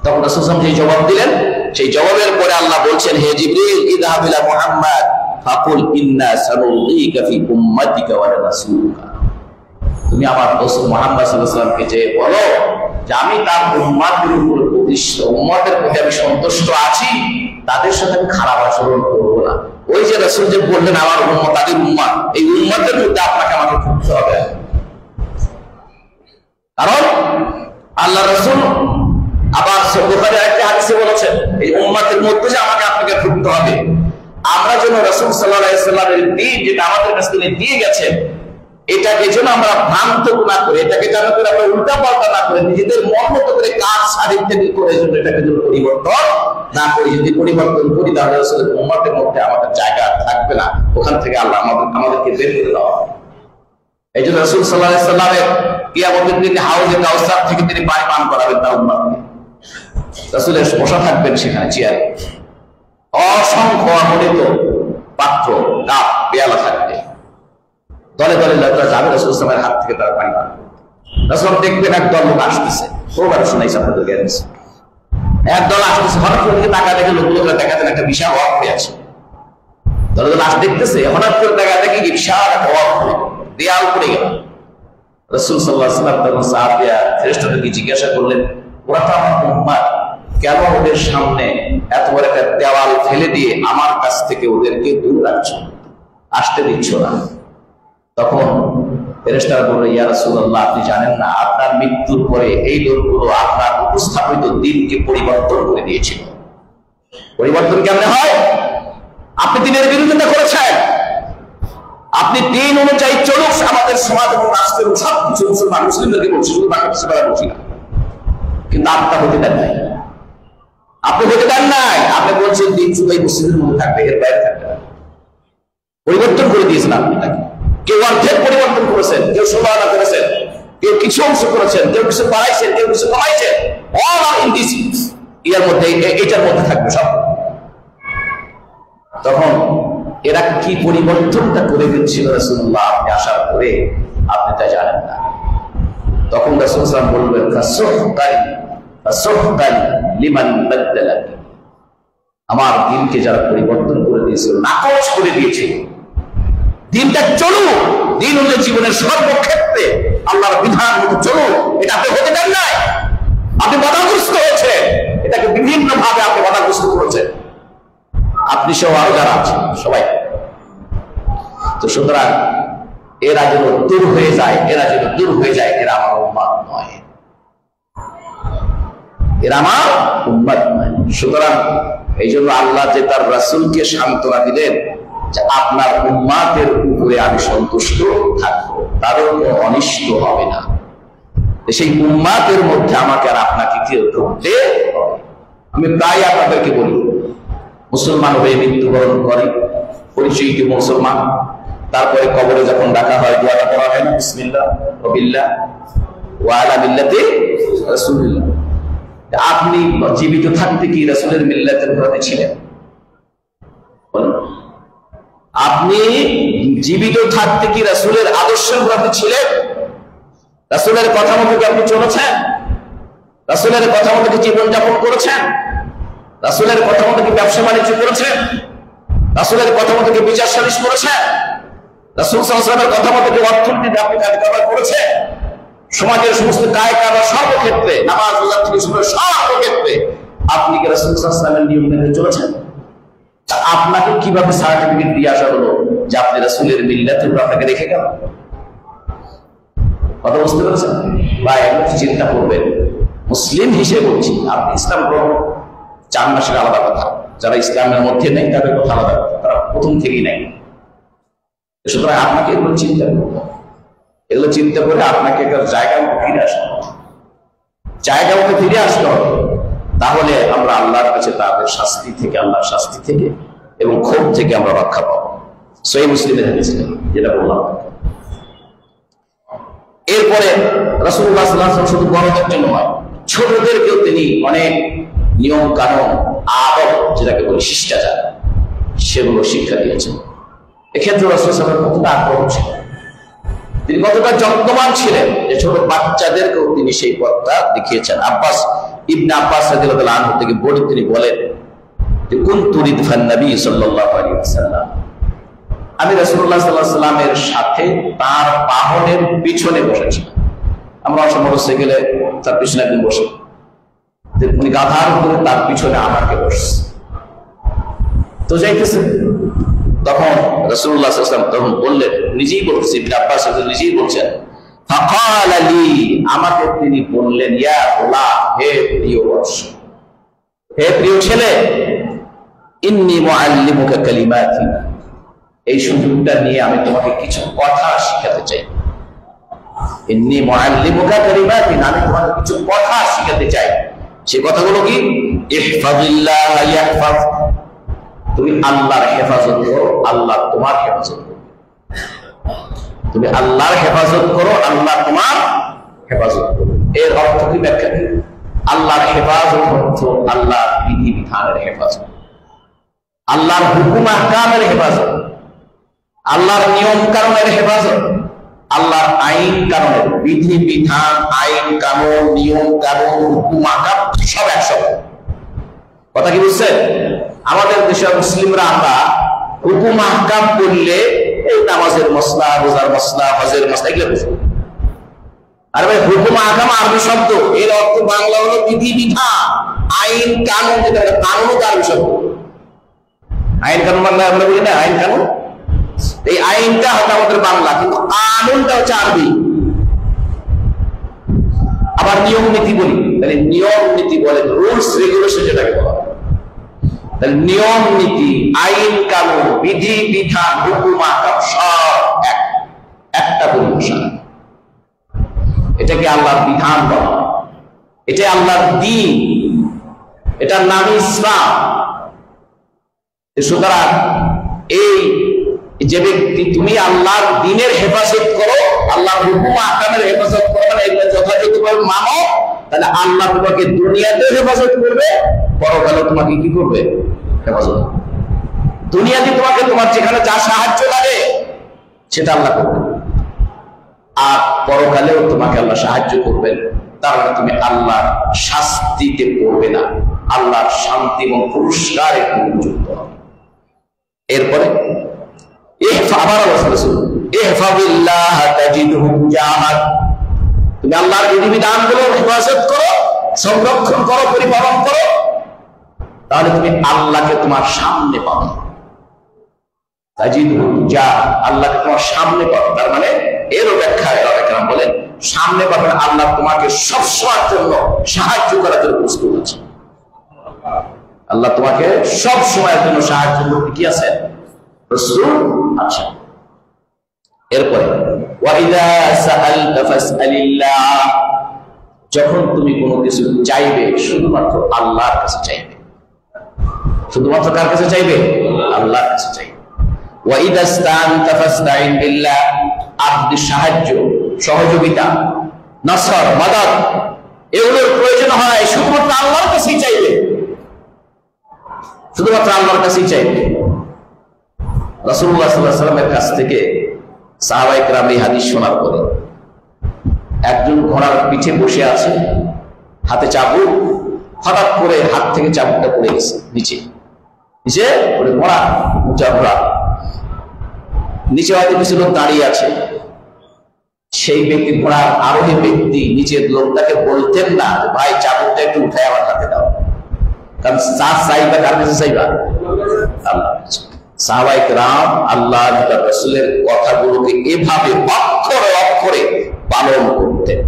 তখন রাসূল যে জবাব দিলেন সেই জবাবের পরে আল্লাহ বলছেন হে জিবরিল ইযহাব ইলা মুহাম্মদ ফাকুল ইন্না সানুযীকা ফি উম্মাতিকা ওয়া রাসূলুকা, তুমি আমার রাসূল মুহাম্মদ সাল্লাল্লাহু আলাইহি ওয়াসাল্লামকে যে বলো যে আমি তার উম্মতের উপর প্রতিষ্ঠিত, উম্মতের প্রতি আমি সন্তুষ্ট আছি, তাদের সাথে আমি খারাপ আচরণ করব না। ওই যে রাসূল যে বললেন আমার উম্মত, তাদের উম্মত, এই উম্মতের মধ্যে আপনাকে আমাকে থাকতে হবে। কারণ আল্লাহ রাসূল আবার বুখারীর একটা হাদিসে বলেছেন এই উম্মতের মধ্যে যে আমাকে আপনাকে থাকতে হবে। আমরা যেন রাসূল সাল্লাল্লাহু আলাইহি ওয়াসাল্লামের দ্বীন যেটা আমাদের কাছে তিনি দিয়ে গেছেন, এটাকে যেন আমরা ভ্রান্ত না করে, এটাকে যেন আমরা উল্টা পাল্টা না করে, নিজেদের মন মতো করে কাজ সাধিত করে জন্য এটাকে যেন পরিবর্তন না করি। যদি পরিবর্তন করি তাহলে রাসূলের উম্মতের মধ্যে আমাদের জায়গা থাকবে না, ওখান থেকে আল্লাহ আমাদেরকে বের করে দেওয়া হবে। এই জন্য রাসূল সাল্লাল্লাহু আলাইহি ওয়াসাল্লামের কিয়ামতের দিনে হাউজে কাউসার থেকে তিনি পানি পান করাবেন তার উম্মতকে। রাসূলের বসা থাকবেন সেখানে চেয়ারে, অসংখ্য অগণিত পাত্র কাপ পেয়ালা থাকবে, দলে দলে লোকরা যাবে রাসূল সাল্লাল্লাহু আলাইহি ওয়াসাল্লামের হাত থেকে তারা পানি পান করবে। রাসূল দেখবেন একদল লোক আসতেছে, ওবার শোনাইছে আপনাদের জ্ঞান, একদল আসতেছে, হঠাৎ করে টাকা দেখে লোকগুলোকে দেখাতেন একটা বিশাল ওয়াক হয়ে আছে, দলে দলে আসতে দেখতেছে, হঠাৎ করে টাকা দেখে কি বিশাল একটা ওয়াক হয়ে দেয়াল পড়ে গেল। রাসূল সাল্লাল্লাহু আলাইহি ওয়াসাল্লাম তখন সাহাবীরা ফেরেশতাদেরকে জিজ্ঞাসা করলেন ওরা তো আমার উম্মত, কেন ওদের সামনে এত বড় একটা দেওয়াল ফেলে দিয়ে আমার কাছ থেকে ওদেরকে দূর রাখছো, আসতে দিচ্ছ না? তখন ফেরেশতারা বলল, ইয়া রাসূলুল্লাহ, আপনি জানেন না আপনার মৃত্যুর পরে এই লোকগুলো আপনার উপস্থাপিত দিনকে পরিবর্তন করে দিয়েছিল। পরিবর্তন কেমনে হয়? আপনি দিনের বিরোধিতা করেছেন, আপনি দিন অনুযায়ী চলুক আমাদের সমাজ এবং রাষ্ট্রের সবকিছু মুসলমান মুসলিমদেরকে বলছি, শুধু বাকি কিছু কথা বলছি না, কিন্তু আপনি হতে দেন নাই। আপনি হতে দেন নাই, আপনি বলছেন দিন শুধু এই মুসলিমের মধ্যে থাকবে, এর বাইরে থাকবে না। পরিবর্তন করে দিয়েছেন আপনি তাকে। কেউ অর্ধেক পরিবর্তন করেছেন, কেউ সমালোচনা করেছেন, কেউ কিছু অংশ করেছেন, কেউ কিছু বাড়াইছেন, কেউ কিছু কমাইছেন। All are in this year মধ্যে, এটার মধ্যে থাকবে সব। তখন এরা কি পরিবর্তনটা করে দিচ্ছিল রাসূলুল্লাহ আপনি আসার পরে, আপনি তা জানেন না। তখন রাসূল সাল্লাল্লাহু আলাইহি ওয়াসাল্লাম বলবেন, ফাসুহকান লিমান বাদদালা, আমার দিনকে যারা পরিবর্তন করে দিয়েছিল, নাকচ করে দিয়েছে, দিনটা চলুক, দিন হলে জীবনের সর্বক্ষেত্রে আল্লাহর বিধান মতো চলুক, এটা আপনি হতে দেন নাই। আপনি বাধাগ্রস্ত হয়েছে, এটাকে বিভিন্ন ভাবে আপনি বাধাগ্রস্ত করেছেন, আপনি সহ আরো যারা আছেন সবাই। তো সুতরাং এরা যেন দূর হয়ে যায়, এরা যেন দূর হয়ে যায়, এরা আমার উম্মত নয়, এরা আমার উম্মত নয়। সুতরাং এই জন্য আল্লাহ যে তার রাসূলকে সান্ত্বনা দিলেন যে আপনার উম্মতের উপরে আমি সন্তুষ্ট থাকবো, তাদের কোনো অনিষ্ট হবে না। সেই উম্মতের মধ্যে আমাকে আর আপনাকে কেউ ঢুকতে হবে। আমি প্রায় আপনাদেরকে বলি, মুসলমান হয়ে মৃত্যুবরণ করে, পরিচয়টি মুসলমান, তারপরে কবরে যখন ডাকা হয় দোয়াটা পড়া হয় না, বিসমিল্লাহ ওয়া বিল্লাহ ওয়া আলা মিল্লাতি রাসূলিল্লাহ। আপনি জীবিত থাকতে কি রাসূলের মিল্লাতের প্রতি ছিলেন? আপনি জীবিত থাকতে কি রাসূলের আদর্শের প্রতি ছিলেন? রাসূলের কথা মতো কি আপনি চলেছেন? রাসূলের কথা মতো কি জীবনযাপন করেছেন? রাসূলের কথা মতো কি ব্যবসা বাণিজ্য করেছেন? রাসূলের কথা মতো কি বিচার সালিশ করেছেন? রাসূল সাল্লাল্লাহু আলাইহি ওয়াসাল্লামের কথা মতো কি অর্থনীতিতে আপনি কাজ করেছেন? সমাজের সমস্ত কাজ কারবার সর্বক্ষেত্রে, নামাজ রোজা থেকে শুরু করে সর্বক্ষেত্রে আপনি কি রাসূল সাল্লাল্লাহু আলাইহি ওয়াসাল্লামের নিয়ম মেনে চলেছেন? আপনাকে কিভাবে সার্টিফিকেট দিয়ে আসা হলো যে আপনি রাসূলের মিল্লাতের উপর আপনাকে রেখে গেল? কথা বুঝতে পেরেছেন ভাই? একটু চিন্তা করবেন। মুসলিম হিসেবে বলছি, আপনি ইসলাম গ্রহণ 4 মাসের আলাদা কথা, যারা ইসলামের মধ্যে নেই তাদের কথা আলাদা কথা, তারা প্রথম থেকেই নেই। সুতরাং আপনাকে এগুলো চিন্তা করতে, এগুলো চিন্তা করে আপনাকে একটা জায়গা মতো ফিরে আসতে হবে, জায়গা মতো ফিরে আসতে হবে। তাহলে আমরা আল্লাহর কাছে তাদের শাস্তি থেকে, আল্লাহর শাস্তি থেকে এবং ক্ষোভ থেকে আমরা রক্ষা পাবো। সহিহ মুসলিমের হাদিস যেটা বললাম। এরপরে রাসূলুল্লাহ সাল্লাল্লাহু আলাইহি ওয়াসাল্লাম শুধু বড়দের জন্য নয়, ছোটদেরকেও তিনি অনেক নিয়ম কানুন, আদব যেটাকে বলি শিষ্টাচার, সেগুলো শিক্ষা দিয়েছেন। এক্ষেত্রে রাসূল সাল্লাল্লাহু আলাইহি ওয়াসাল্লাম কতটা আগ্রহ ছিল, তিনি কতটা যত্নবান ছিলেন যে ছোট বাচ্চাদেরকেও তিনি সেই পথটা দেখিয়েছেন। আব্বাস ইবনে আব্বাস রাদিয়াল্লাহু আনহু থেকে বলে তিনি বলেন যে কুনতু রিদফান নবী সাল্লাল্লাহু আলাইহি ওয়াসাল্লাম, আমি রাসূলুল্লাহ সাল্লাল্লাহু আলাইহি ওয়াসাল্লামের সাথে তার বাহনের পিছনে বসেছিলাম। আমরা মোটরসাইকেলে তার পিছনে একদিন বসে, উনি গাধার উপরে তার পিছনে আমাকে বসছে, তো যাইতেছে। তখন রাসূলুল্লাহ সাল্লাল্লাহু আলাইহি ওয়াসাল্লাম তখন বললেন, নিজেই বলছেন, ইবনে আব্বাস নিজেই বলছেন, ফাকাল লি, আমাকে তিনি বললেন, ইয়া গোলাম, হে প্রিয় বৎস, হে প্রিয় ছেলে, ইন্নী মুআল্লিমুকা কালিমাতি, এই সুযোগটা নিয়ে আমি তোমাকে কিছু কথা শিখাতে চাই। ইন্নী মুআল্লিমুকা কালিমাতি, আমি তোমাকে কিছু কথা শিখাতে চাই। সে কথাগুলো কি? ইহফাজিল্লাহ ইয়াহফাজ, তুমি আল্লাহর হেফাজত করো, আল্লাহ তোমার হেফাজত করবে। তুমি আল্লাহর হেফাজত করো, আল্লাহ তোমার হেফাজত করবে। এর অর্থ কি, ব্যাখ্যা কি? আল্লাহর হেফাজত অর্থ আল্লাহর বিধি বিধানের হেফাজত, আল্লাহর হুকুম আহকামের হেফাজত, আল্লাহর নিয়ম কানুনের হেফাজত, আল্লাহর আইন কানুনের, বিধি বিধান, আইন কানুন, নিয়ম কানুন, হুকুম আহকাম সব একসাথে। কথা কি বুঝছেন? আমাদের দেশের মুসলিমরা আমরা হুকুম আহকাম করলে এই নামাজের মসলা, রোজার মসলা, হজের মসলা এগুলো বুঝবো। আর ভাই হুকুম আহকাম আরবি শব্দ, এর অর্থ বাংলা হলো বিধি বিধান, আইন কানুন, যেটা কানুন আরবি শব্দ। আইন কানুন বাংলা আমরা বলি না, আইন কানুন। এই আইনটা হচ্ছে আমাদের বাংলা, কিন্তু কানুনটা হচ্ছে আরবি। আবার নিয়ম নীতি বলি, তাহলে নিয়ম নীতি বলে রুলস রেগুলেশন যেটাকে বলা হয়। তাহলে নিয়ম নীতি, আইন কানুন, বিধি বিধান, হুকুমা সব একটা পরিভাষা। এটাকে আল্লাহর বিধান বলা, এটা আল্লাহর দ্বীন, এটার নাম ইসলাম। সুতরাং এই যে ব্যক্তি তুমি আল্লাহর দ্বীনের হেফাজত করো, আল্লাহর হুকুম আহকামের হেফাজত করো, মানে এগুলো যথাযথভাবে মানো, তাহলে আল্লাহ তোমাকে দুনিয়াতে হেফাজত করবে, পরকালে তোমাকে কি করবে? হেফাজত। দুনিয়াতে তোমাকে তোমার যেখানে যা সাহায্য লাগে সেটা আল্লাহ করবে, আর পরকালেও তোমাকে আল্লাহ সাহায্য করবেন। তার মানে তুমি আল্লাহর শাস্তিতে পড়বে না, আল্লাহর শান্তি এবং পুরস্কারে যুক্ত হবে। এরপরে তুমি আল্লাহর বিধিবিধানগুলো হেফাজত করো, সংরক্ষণ করো, পরিপালন করো, তাহলে তুমি আল্লাহকে তোমার সামনে পাবে। আল্লাহকে তোমার সামনে পাবে, তার মানে এরও ব্যাখ্যায় বলেন সামনে পাবেন আল্লাহ তোমাকে সবসময়ের জন্য সাহায্য করার জন্য প্রস্তুত আছে। আল্লাহ তোমাকে সব সময়ের জন্য সাহায্য করতে কি আছে? প্রস্তুত আছে। এরপরে যখন তুমি কোনো কিছু চাইবে শুধুমাত্র আল্লাহর কাছে চাইবে। শুধুমাত্র কার কাছে চাইবে? আল্লাহর কাছে চাইবে। আপনি সাহায্য, সহযোগিতা, নসর, মাদাদ এগুলোর প্রয়োজন হয় শুধুমাত্র আল্লাহর কাছেই চাইবে, শুধুমাত্র আল্লাহর কাছেই চাইবে। রাসূলুল্লাহ সাল্লাল্লাহু আলাইহি ওয়াসাল্লামের কাছ থেকে সাহাবায়ে কেরাম এই হাদিস শোনার পরে একজন ঘোড়ার পিঠে বসে আছে, হাতে চাবুক, হঠাৎ করে হাত থেকে চাবুকটা পড়ে গেছে নিচে। নিচে পড়ে ঘোড়া, উঁচা ঘোড়া, নিচে হয়তো কিছু লোক দাঁড়িয়ে আছে। সেই ব্যক্তি, ঘোড়ার আরোহী ব্যক্তি নিচের লোকটাকে বলতেন না ভাই চাবুকটা একটু উঠায় আমার হাতে দাও, কারণ চাইবা কার কাছে চাইবা? আল্লাহ। সাহাবায়ে কেরাম আল্লাহ রাসূলের কথাগুলোকে এভাবে অক্ষরে অক্ষরে পালন করতেন।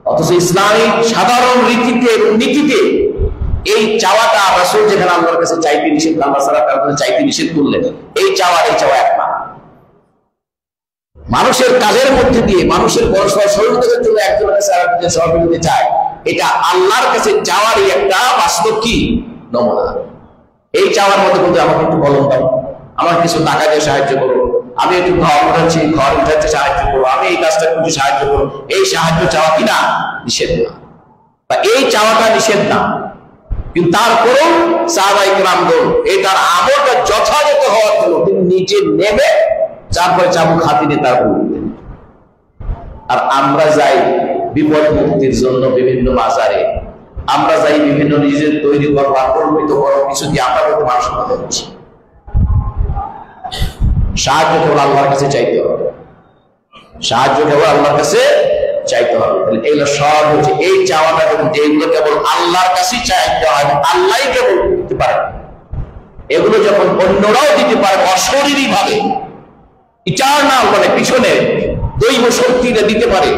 অথচ ইসলামিক সাধারণ রীতিতে, নীতিতে এই চাওয়াটা রাসূল যেখানে আল্লাহর কাছে চাইতে নিষেধ, আল্লাহ ছাড়া কারোর কাছে চাইতে নিষেধ করলেন, এই চাওয়া এক না। মানুষের কাজের মধ্যে দিয়ে মানুষের পরস্পর সহযোগিতার জন্য একজনের কাছে আরেকজনের সহযোগিতা চায়, এটা আল্লাহর কাছে চাওয়ারই একটা বাস্তব কি নমুনা। এই চাওয়ার মধ্যে বলতে আমাকে একটু বলন দাও, আমার কিছু টাকা দিয়ে সাহায্য করো, আমি একটু ঘর উঠাচ্ছি, ঘর উঠাতে সাহায্য করো, আমি এই কাজটা করতে সাহায্য করো, এই সাহায্য চাওয়া কিনা নিষেধ না, বা এই চাওয়াটা নিষেধ না। কিন্তু তারপরেও সাহাবায়ে কেরামগণ এটার আমলটা যথাযথ হওয়ার জন্য তিনি নিচে নেমে তারপরে চাবুক হাতে নিয়ে তারপর উঠতেন। আর আমরা যাই বিপদ মুক্তির জন্য বিভিন্ন মাজারে, আমরা যাই বিভিন্ন নিজের তৈরি করা কল্পিত করা কিছু দিয়ে আমরা কিন্তু মানুষের মধ্যে হচ্ছি। সাহায্য কেবল আল্লাহর কাছে চাইতে হবে, সাহায্য কেবল আল্লাহর কাছে চাইতে হবে। এগুলো সব হচ্ছে এই চাওয়াটা, যেগুলো কেবল আল্লাহর কাছেই চাইতে হয়, আল্লাহই কেবল দিতে পারে। এগুলো যখন অন্যরাও দিতে পারে অশরীরী ভাবে, ইটারনাল মানে পিছনে দৈব শক্তিটা দিতে পারে,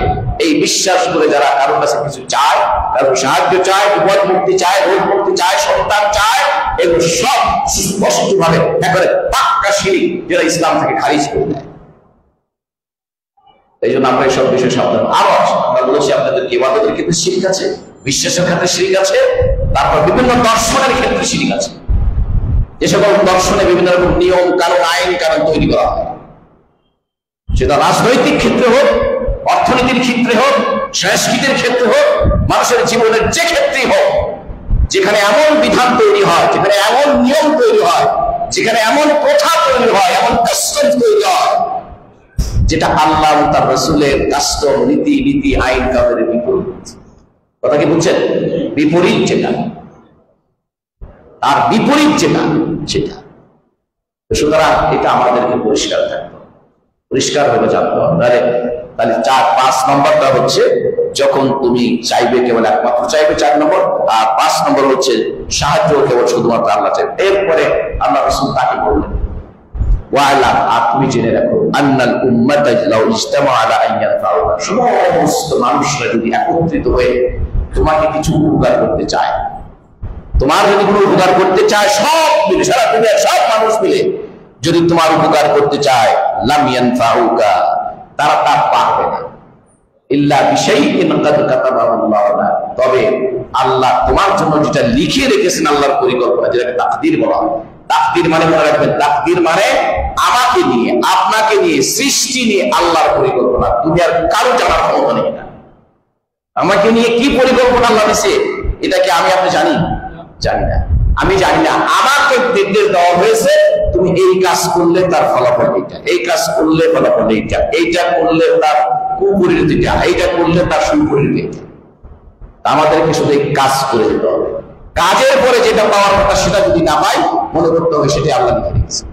এই বিশ্বাস করে যারা কারোর কাছে কিছু চায়, কারোর সাহায্য চায়, বিপদ মুক্তি চায়, রোগ মুক্তি চায়, সন্তান চায়, এগুলো সব সুস্পষ্ট ভাবে একেবারে পাক্কা শিরক, যেটা ইসলাম থেকে খারিজ করে দেয়। এই জন্য আমরা এইসব বিষয়ে সাবধান। আরো আমরা বলেছি আপনাদের ইবাদতের ক্ষেত্রে শিরক আছে, বিশ্বাসের ক্ষেত্রে শিরক আছে, তারপর বিভিন্ন দর্শনের ক্ষেত্রে শিরক আছে। যে সকল দর্শনে বিভিন্ন রকম নিয়ম কানুন, আইন কানুন তৈরি করা হয়, সেটা রাজনৈতিক ক্ষেত্রে হোক, অর্থনীতির ক্ষেত্রে হোক, সংস্কৃতির ক্ষেত্রে হোক, মানুষের জীবনের যে ক্ষেত্রেই হোক, যেখানে এমন বিধান তৈরি হয়, যেখানে এমন নিয়ম তৈরি হয়, যেখানে এমন প্রথা তৈরি হয়, এমন কাস্টম তৈরি হয়, যেটা আল্লাহ ও তার রাসূলের কাস্টম, নীতি আইন কানুনের বিপরীত। কথা কি বুঝছেন? বিপরীত যেটা, তার বিপরীত যেটা, সেটা। সুতরাং এটা আমাদেরকে পরিষ্কার থাকতে হবে, পরিষ্কার ভাবে জানতে হবে। তাহলে 4-5 নম্বরটা হচ্ছে যখন তুমি চাইবে কেবল একমাত্র চাইবে, 4 নম্বর। আর 5 নম্বর হচ্ছে সাহায্য কেবল শুধুমাত্র আল্লাহ চাইবে। এরপরে আল্লাহ রাসূল তাকে বললেন ওয়ালাম, আর তুমি জেনে রাখো, আন্নাল উম্মাতা লাউ ইজতামা আলা আন ইয়ানফাউকা, সমস্ত মানুষরা যদি একত্রিত হয়ে তোমাকে কিছু উপকার করতে চায়, তোমার যদি কোনো উপকার করতে চায়, সব মিলে, সারা দুনিয়ার সব মানুষ মিলে যদি তোমার উপকার করতে চায়, লাম ইয়ানফাউকা, তারা তা পারবে না, ইল্লা বিশাইইন কাদ কাতাবাহু আল্লাহু লাক, তবে আল্লাহ তোমার জন্য যেটা লিখে রেখেছেন, আল্লাহর পরিকল্পনা, যেটাকে তাকদীর বলা হয়। তাকদীর মানে মনে রাখবেন, তাকদীর মানে আমাকে নিয়ে, আপনাকে নিয়ে, সৃষ্টি নিয়ে আল্লাহর পরিকল্পনা। দুনিয়ার কারো জানার ক্ষমতা নেই না আমাকে নিয়ে কি পরিকল্পনা আল্লাহ দিয়েছে, এটা কি আমি আপনি জানি? জানি না, আমি জানি না। আমাকে নির্দেশ দেওয়া হয়েছে, তুমি এই কাজ করলে তার ফলাফল এইটা, এই কাজ করলে ফলাফল এইটা, এইটা করলে তার কুপরিণতিটা, এইটা করলে তার সুপরিণতি এইটা। আমাদেরকে শুধু এই কাজ করে দিতে হবে। কাজের পরে যেটা পাওয়ার কথা সেটা যদি না পাই, মনে করতে হবে সেটাই আল্লাহ লিখে রেখেছে।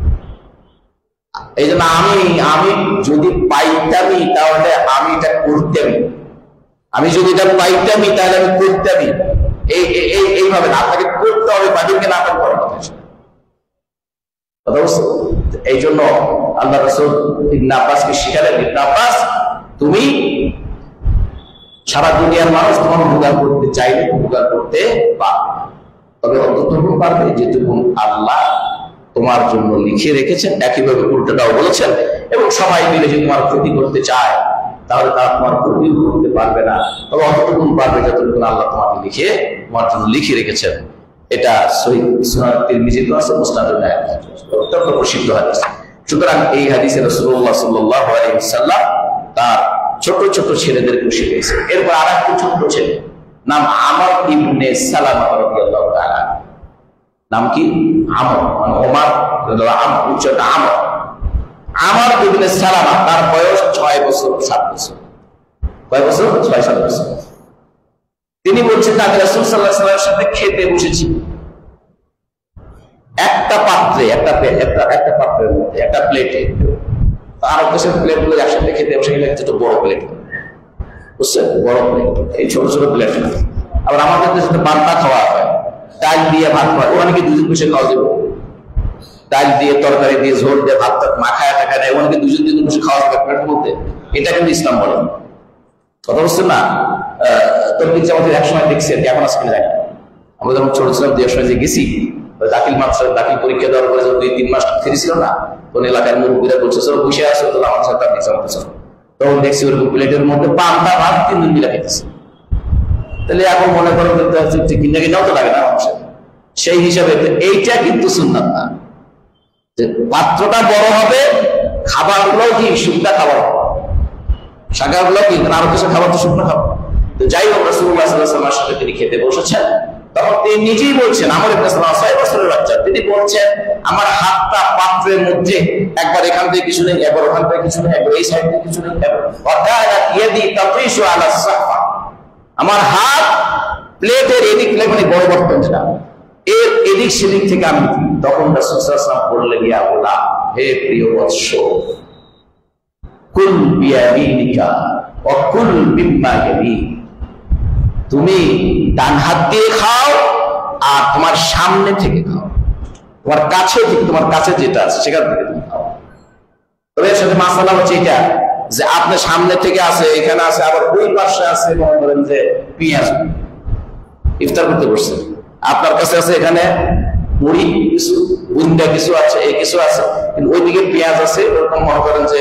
এই জন্য আমি যদি পাইতামই, তাহলে আমি এটা করতামই। আমি যদি এটা পাইতামই, তাহলে আমি করতামই। এইভাবে না, আপনাকে করতে হবে, বাকিকে না করার কথা। এই জন্য আল্লাহ রাসূল ইবনে আব্বাসকে শিখালেন, ইবনে আব্বাস, তুমি সারা দুনিয়ার মানুষ তোমার উপকার করতে চাইলে উপকার করতে পারবে, তবে অতটুকু পারবে যেটুকু আল্লাহ তোমার জন্য লিখে রেখেছেন। একইভাবে উল্টোটাও বলেছেন, এবং সবাই মিলে যদি তোমার ক্ষতি করতে চায়, তাহলে তারা তোমার ক্ষতি করতে পারবে না, তবে অতটুকু পারবে যতটুকু আল্লাহ তোমাকে তোমার জন্য লিখে রেখেছেন। এটা সহিহ সুনান তিরমিজিতে আছে, মুসনাদে অত্যন্ত প্রসিদ্ধ হাদিস। সুতরাং এই হাদিসে রাসূলুল্লাহ সাল্লাল্লাহু আলাইহি ওয়াসাল্লাম তার ছোট ছোট ছেলেদেরকে শিখিয়েছেন। এরপর আরেকটা ছোট ছেলে, নাম আমর ইবনে সালামা রাদিয়াল্লাহু তাআলা। নাম কি? আমর, মানে ওমর, উচ্চারণ আমর। আমর ইবনে সালামা, তার বয়স 6 বছর 7 বছর। কয় বছর? 6-7 বছর। তিনি বলছেন, আমি রাসূল সাল্লাল্লাহু আলাইহি ওয়াসাল্লামের সাথে খেতে বসেছি। একটা পাত্রে, একটা পাত্রের মধ্যে, একটা প্লেটে, আরব দেশের প্লেটগুলো একসাথে খেতে বসে গেলে একটু বড় প্লেট, বুঝছেন? বড় প্লেট, এই ছোট ছোট প্লেট না। আবার আমাদের দেশে বান্তা খাওয়া হয়, ডাল দিয়ে ভাত খাওয়া, ওখানে কি দুজন বসে খাওয়া যাবে? ডাল দিয়ে, তরকারি দিয়ে, ঝোল দিয়ে, ভাত মাখায় টাকা নেয়, ওখানে কি দুজন বসে খাওয়া যাবে প্লেটের মধ্যে? এটা কিন্তু ইসলাম বলে। কথা বুঝছেন না? তরকির জামাতের একসময় দেখছি, এখন আজকে জানি, আমরা যখন ছোট ছিলাম, 2 সময় যে গেছি, দাখিল মাদ্রাসা দাখিল পরীক্ষা দেওয়ার পরে 2-3 মাস ফিরে ছিল না, কোন এলাকার মুরব্বীরা বলছে চলো বসে আসো, তো আমার সাথে আপনি জানতেছ, তখন দেখছি ওরকম প্লেটের মধ্যে পান্তা ভাত 3 দিন মিলা খেতেছে। তাহলে এখন মনে করো কিনা কিনাও তো লাগে না মানুষের, সেই হিসাবে এইটা কিন্তু সুন্নাত না, যে পাত্রটা বড় হবে, খাবারগুলো কি শুকনা খাবার হবে, শাকাগুলো কি আরো কিছু খাবার তো শুকনো খাবার। তো যাই হোক, রাসূলুল্লাহ সাল্লাল্লাহু আলাইহি ওয়াসাল্লামের সাথে তিনি খেতে বসেছেন, তখন তিনি নিজেই বলছেন, আমর ইবনে সালামা 6 বছরের বাচ্চা, তিনি বলছেন, আমার হাতটা পাত্রের মধ্যে, একবার এখান থেকে কিছু নেই, একবার ওখান থেকে কিছু নেই, একবার এই সাইড থেকে কিছু নেই, আমার হাত প্লেটের এদিক, মানে বড় বর্তন যেটা, এর এদিক সেদিক থেকে আমি। তখন রাসূল সাল্লাল্লাহু আলাইহি ওয়াসাল্লাম বললেন, ইয়া গোলাম, হে প্রিয় বৎস, কুল বিয়ামিনিকা ওয়া কুল মিম্মা ইয়ামিন, তুমি ডান হাত দিয়ে খাও আর তোমার সামনে থেকে খাও, তোমার কাছে থেকে, তোমার কাছে যেটা আছে সেখান থেকে তুমি খাও। তবে এর সাথে মাসালা হচ্ছে এটা, যে আপনার সামনে থেকে আছে, এখানে আছে, আবার ওই পাশে আছে, মনে করেন যে পেঁয়াজ ইফতার করতে বসছে, আপনার কাছে আছে এখানে মুড়ি কিছু, বুন্দা কিছু আছে, এই কিছু আছে, কিন্তু ওইদিকে পেঁয়াজ আছে, ওরকম মনে করেন যে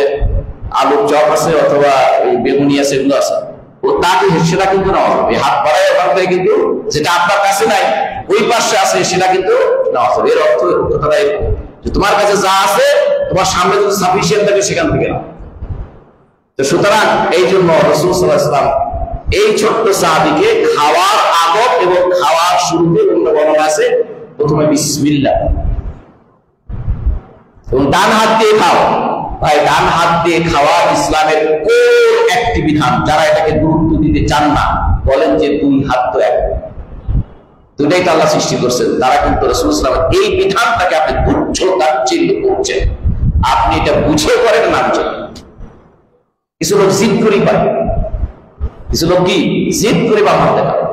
আলুর চপ আছে, অথবা এই বেগুনি আছে, এগুলো আছে, ও তাকে সেটা কিন্তু নেওয়া হবে, হাত বাড়ায় ওখান থেকে, কিন্তু যেটা আপনার কাছে নাই, ওই পাশে আছে, সেটা কিন্তু নেওয়া হবে। এর অর্থ কথাটা যে তোমার কাছে যা আছে, তোমার সামনে যদি সাফিসিয়েন্ট থাকে, সেখান থেকে নাও। তো সুতরাং এই জন্য রাসূল সাল্লাল্লাহু আলাইহি ওয়াসাল্লাম এই ছোট্ট সাহাবীকে খাওয়ার আদব এবং খাওয়ার শুরুতে অন্য বর্ণনা আছে, প্রথমে বিসমিল্লাহ, এবং ডান হাত দিয়ে খাও। ভাই, ডান হাত দিয়ে খাওয়া ইসলামের কোর একটি বিধান। যারা এটাকে গুরুত্ব দিতে চান না, বলেন যে 2 হাত তো এক, দুটাই তো আল্লাহ সৃষ্টি করছেন, তারা কিন্তু রাসূলুল্লাহ সাল্লাল্লাহু আলাইহি ওয়াসাল্লাম এই বিধানটাকে আপনি তুচ্ছ তাচ্ছিল্য করছেন। আপনি এটা বুঝে করেন না। কিছু লোক জিদ করি পায়, কিছু লোক কি জিদ করে বা মানতে পারে,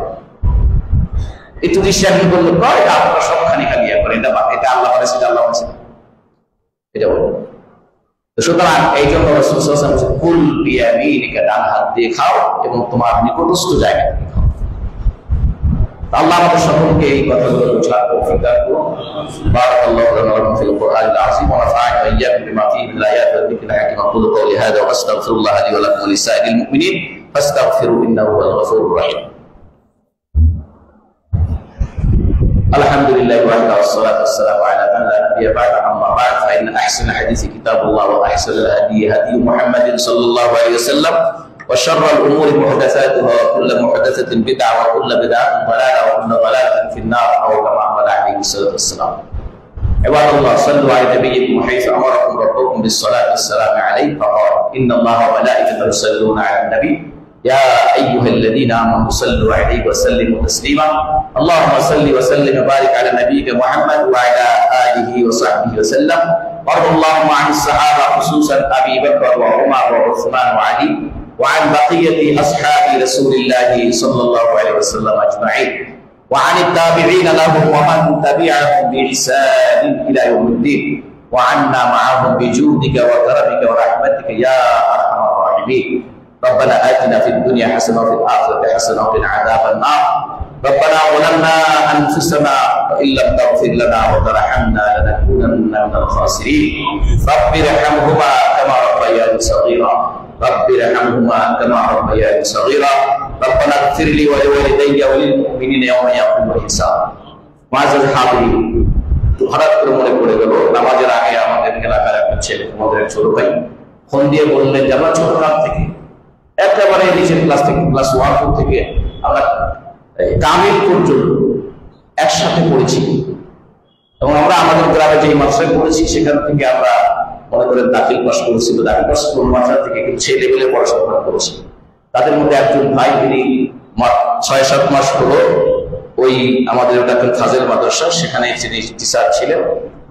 একটু দৃষ্টি বললো, এটা আপনারা সব খালি খালি করে, এটা আল্লাহ বলেছে, এটা আল্লাহ বলেছে, এটা বলবো। সুতরাং এই জন্য রাসূল সাল্লাল্লাহু আলাইহি ওয়াসাল্লাম কুল বিয়ামিনিকা, ডান হাত দিয়ে খাও এবং তোমার নিকটস্থ জায়গা থেকে খাও। আল্লাহ আমাদের সকলকে এই কথাগুলো বোঝার তৌফিক দান করুন। বারাকাল্লাহু লানা ওয়া লাকুম ফিল কুরআনিল আযীম ওয়া নাফা'না ওয়া ইয়্যাকুম বিমা ফীহি মিনাল আয়াতি ওয়া যিকরিল হাকীম। আকুলু কওলি হাযা ওয়া আস্তাগফিরুল্লাহ লি ওয়া লাকুম ওয়া লিসাইরিল মুমিনিন ফাস্তাগফিরু ইন্নাহু হুয়াল গফুরুর রাহিম। আলহামদুলিল্লাহি ওয়া আসসালাতু ওয়াসসালামু আলা মান লা নাবিয়্যা বা'দা, আম্মা বা'দ, ফা ইন্না আহসানাল হাদীসি কিতাবুল্লাহ ওয়া আহসানাল হাদী হাদী মুহাম্মাদিন সাল্লাল্লাহু আলাইহি ওয়াসাল্লাম ওয়া শাররাল উমুরি মুহদাসাতুহা ওয়া কুল্লু মুহদাসাতিন বিদআ ওয়া কুল্লু বিদআতিন দালালা ওয়া কুল্লু দালালাতিন ফিন-নার আও কামা ক্বালা আলাইহি সাল্লাতু ওয়াসসালাম। ইবাদাল্লাহ সাল্লু আলা নাবিয়্যিকুম হাইসু আমারাকুম রাব্বুকুম বিস-সালাতি ওয়াস-সালামি আলাইহি ফাকাল ইন্নাল্লাহা ওয়া মালাইকাতাহু ইউসাল্লুনা আলান নাবী يا أيها الذين آمنوا صلوا عليه وسلموا تسليما اللهم صل وسلم وبارك على نبيك محمد وعلى آله وصحبه وسلم وارض اللهم عن الصحابة خصوصا أبي بكر وعمر وعثمان وعلي وعن بقية أصحاب رسول الله صلى الله عليه وسلم أجمعين وعن التابعين لهم ومن تبعهم بإحسان إلى يوم الدين وعنا معهم بجودك وكرمك ورحمتك يا أرحم الراحمين. ربنا آتنا في الدنيا حسنة وفي الآخرة حسنة وقنا عذاب النار. ربنا ظلمنا أنفسنا وإن لم تغفر لنا وترحمنا لنكونن من الخاسرين. رب ارحمهما كما ربياني صغيرا. رب ارحمهما كما ربياني صغيرا. ربنا اغفر لي ولوالدي وللمؤمنين يوم يقوم الحساب. معزز الحاضرين, হঠাৎ করে মনে পড়ে গেল নামাজের আগে আমাদের এলাকার একটা ছেলে, আমাদের এক ছোট ভাই ফোন দিয়ে বললেন যে আমরা ছোটকাল থেকে একেবারে নিচের ক্লাস থেকে ক্লাস 1 থেকে আমরা কামিল পর্যন্ত একসাথে পড়েছি এবং আমরা আমাদের গ্রামে যে মাদ্রাসায় পড়েছি সেখান থেকে আমরা মনে করেন দাখিল পাস করেছি। তো দাখিল পাস কোন মাদ্রাসা থেকে কিন্তু সেই লেভেলে পড়াশোনা করেছি। তাদের মধ্যে একজন ভাই তিনি 6-7 মাস হলো ওই আমাদের ওটা ফাজিল মাদ্রাসা, সেখানে যিনি টিচার ছিলেন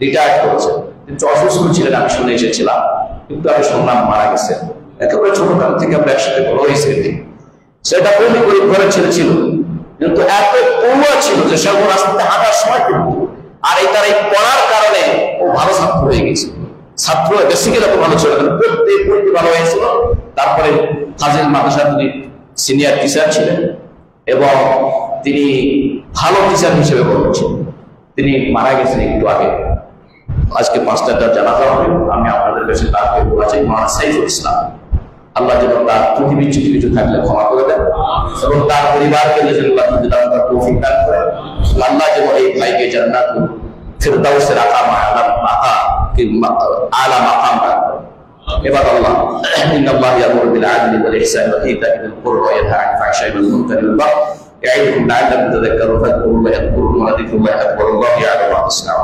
রিটায়ার্ড করেছেন। কিন্তু অসুস্থ ছিলেন, আমি শুনে এসেছিলাম, কিন্তু আমি শুনলাম মারা গেছেন। একেবারে ছোটকাল থেকে আমরা একসাথে বড় হয়েছি। সেটা খুবই গরিব ঘরের ছেলে ছিল, কিন্তু এত পড়ুয়া ছিল যে সে রাস্তাতে হাঁটার সময় করতো। আর এই তার এই পড়ার কারণে ও ভালো ছাত্র হয়ে গেছে। ছাত্র বেসিক্যালি এত ভালো ছিল, পড়তে ভালো হয়েছিল। তারপরে ফাজিল মাদ্রাসার তিনি সিনিয়র টিচার ছিলেন এবং তিনি ভালো টিচার হিসেবে বলছেন। তিনি মারা গেছেন একটু আগে। আজকে 5টা জানাজা হবে। আমি আপনাদের কাছে তাকে বলা চাই মাওলানা সাইফুল ইসলাম, আল্লাহ যেন তার ত্রুটি কিছু থাকলে ক্ষমা করে দেন এবং তার পরিবারকে তার তৌফিক দান করেন। আল্লাহ যেন এই ভাইকে জান্নাতুল ফিরদাউসের আলা মাকাম দান করেন। ইবাদাল্লাহ, ইন্নাল্লাহা ইয়ামুরু বিল আদলি ওয়াল ইহসানি ওয়া ইতা'i যিল কুরবা ওয়া ইয়ানহা আনিল ফাহশা'i ওয়াল মুনকারি ওয়াল বাগই ইয়া'iদুকুম লা'allaকুম তাযাক্কারুন ফাযকুরুল্লাha ইয়াযকুরকুম ওয়া লাযিকরুল্লাহি আকবার ওয়াল্লাহু ইয়া'লামু মা তাসনা'উন।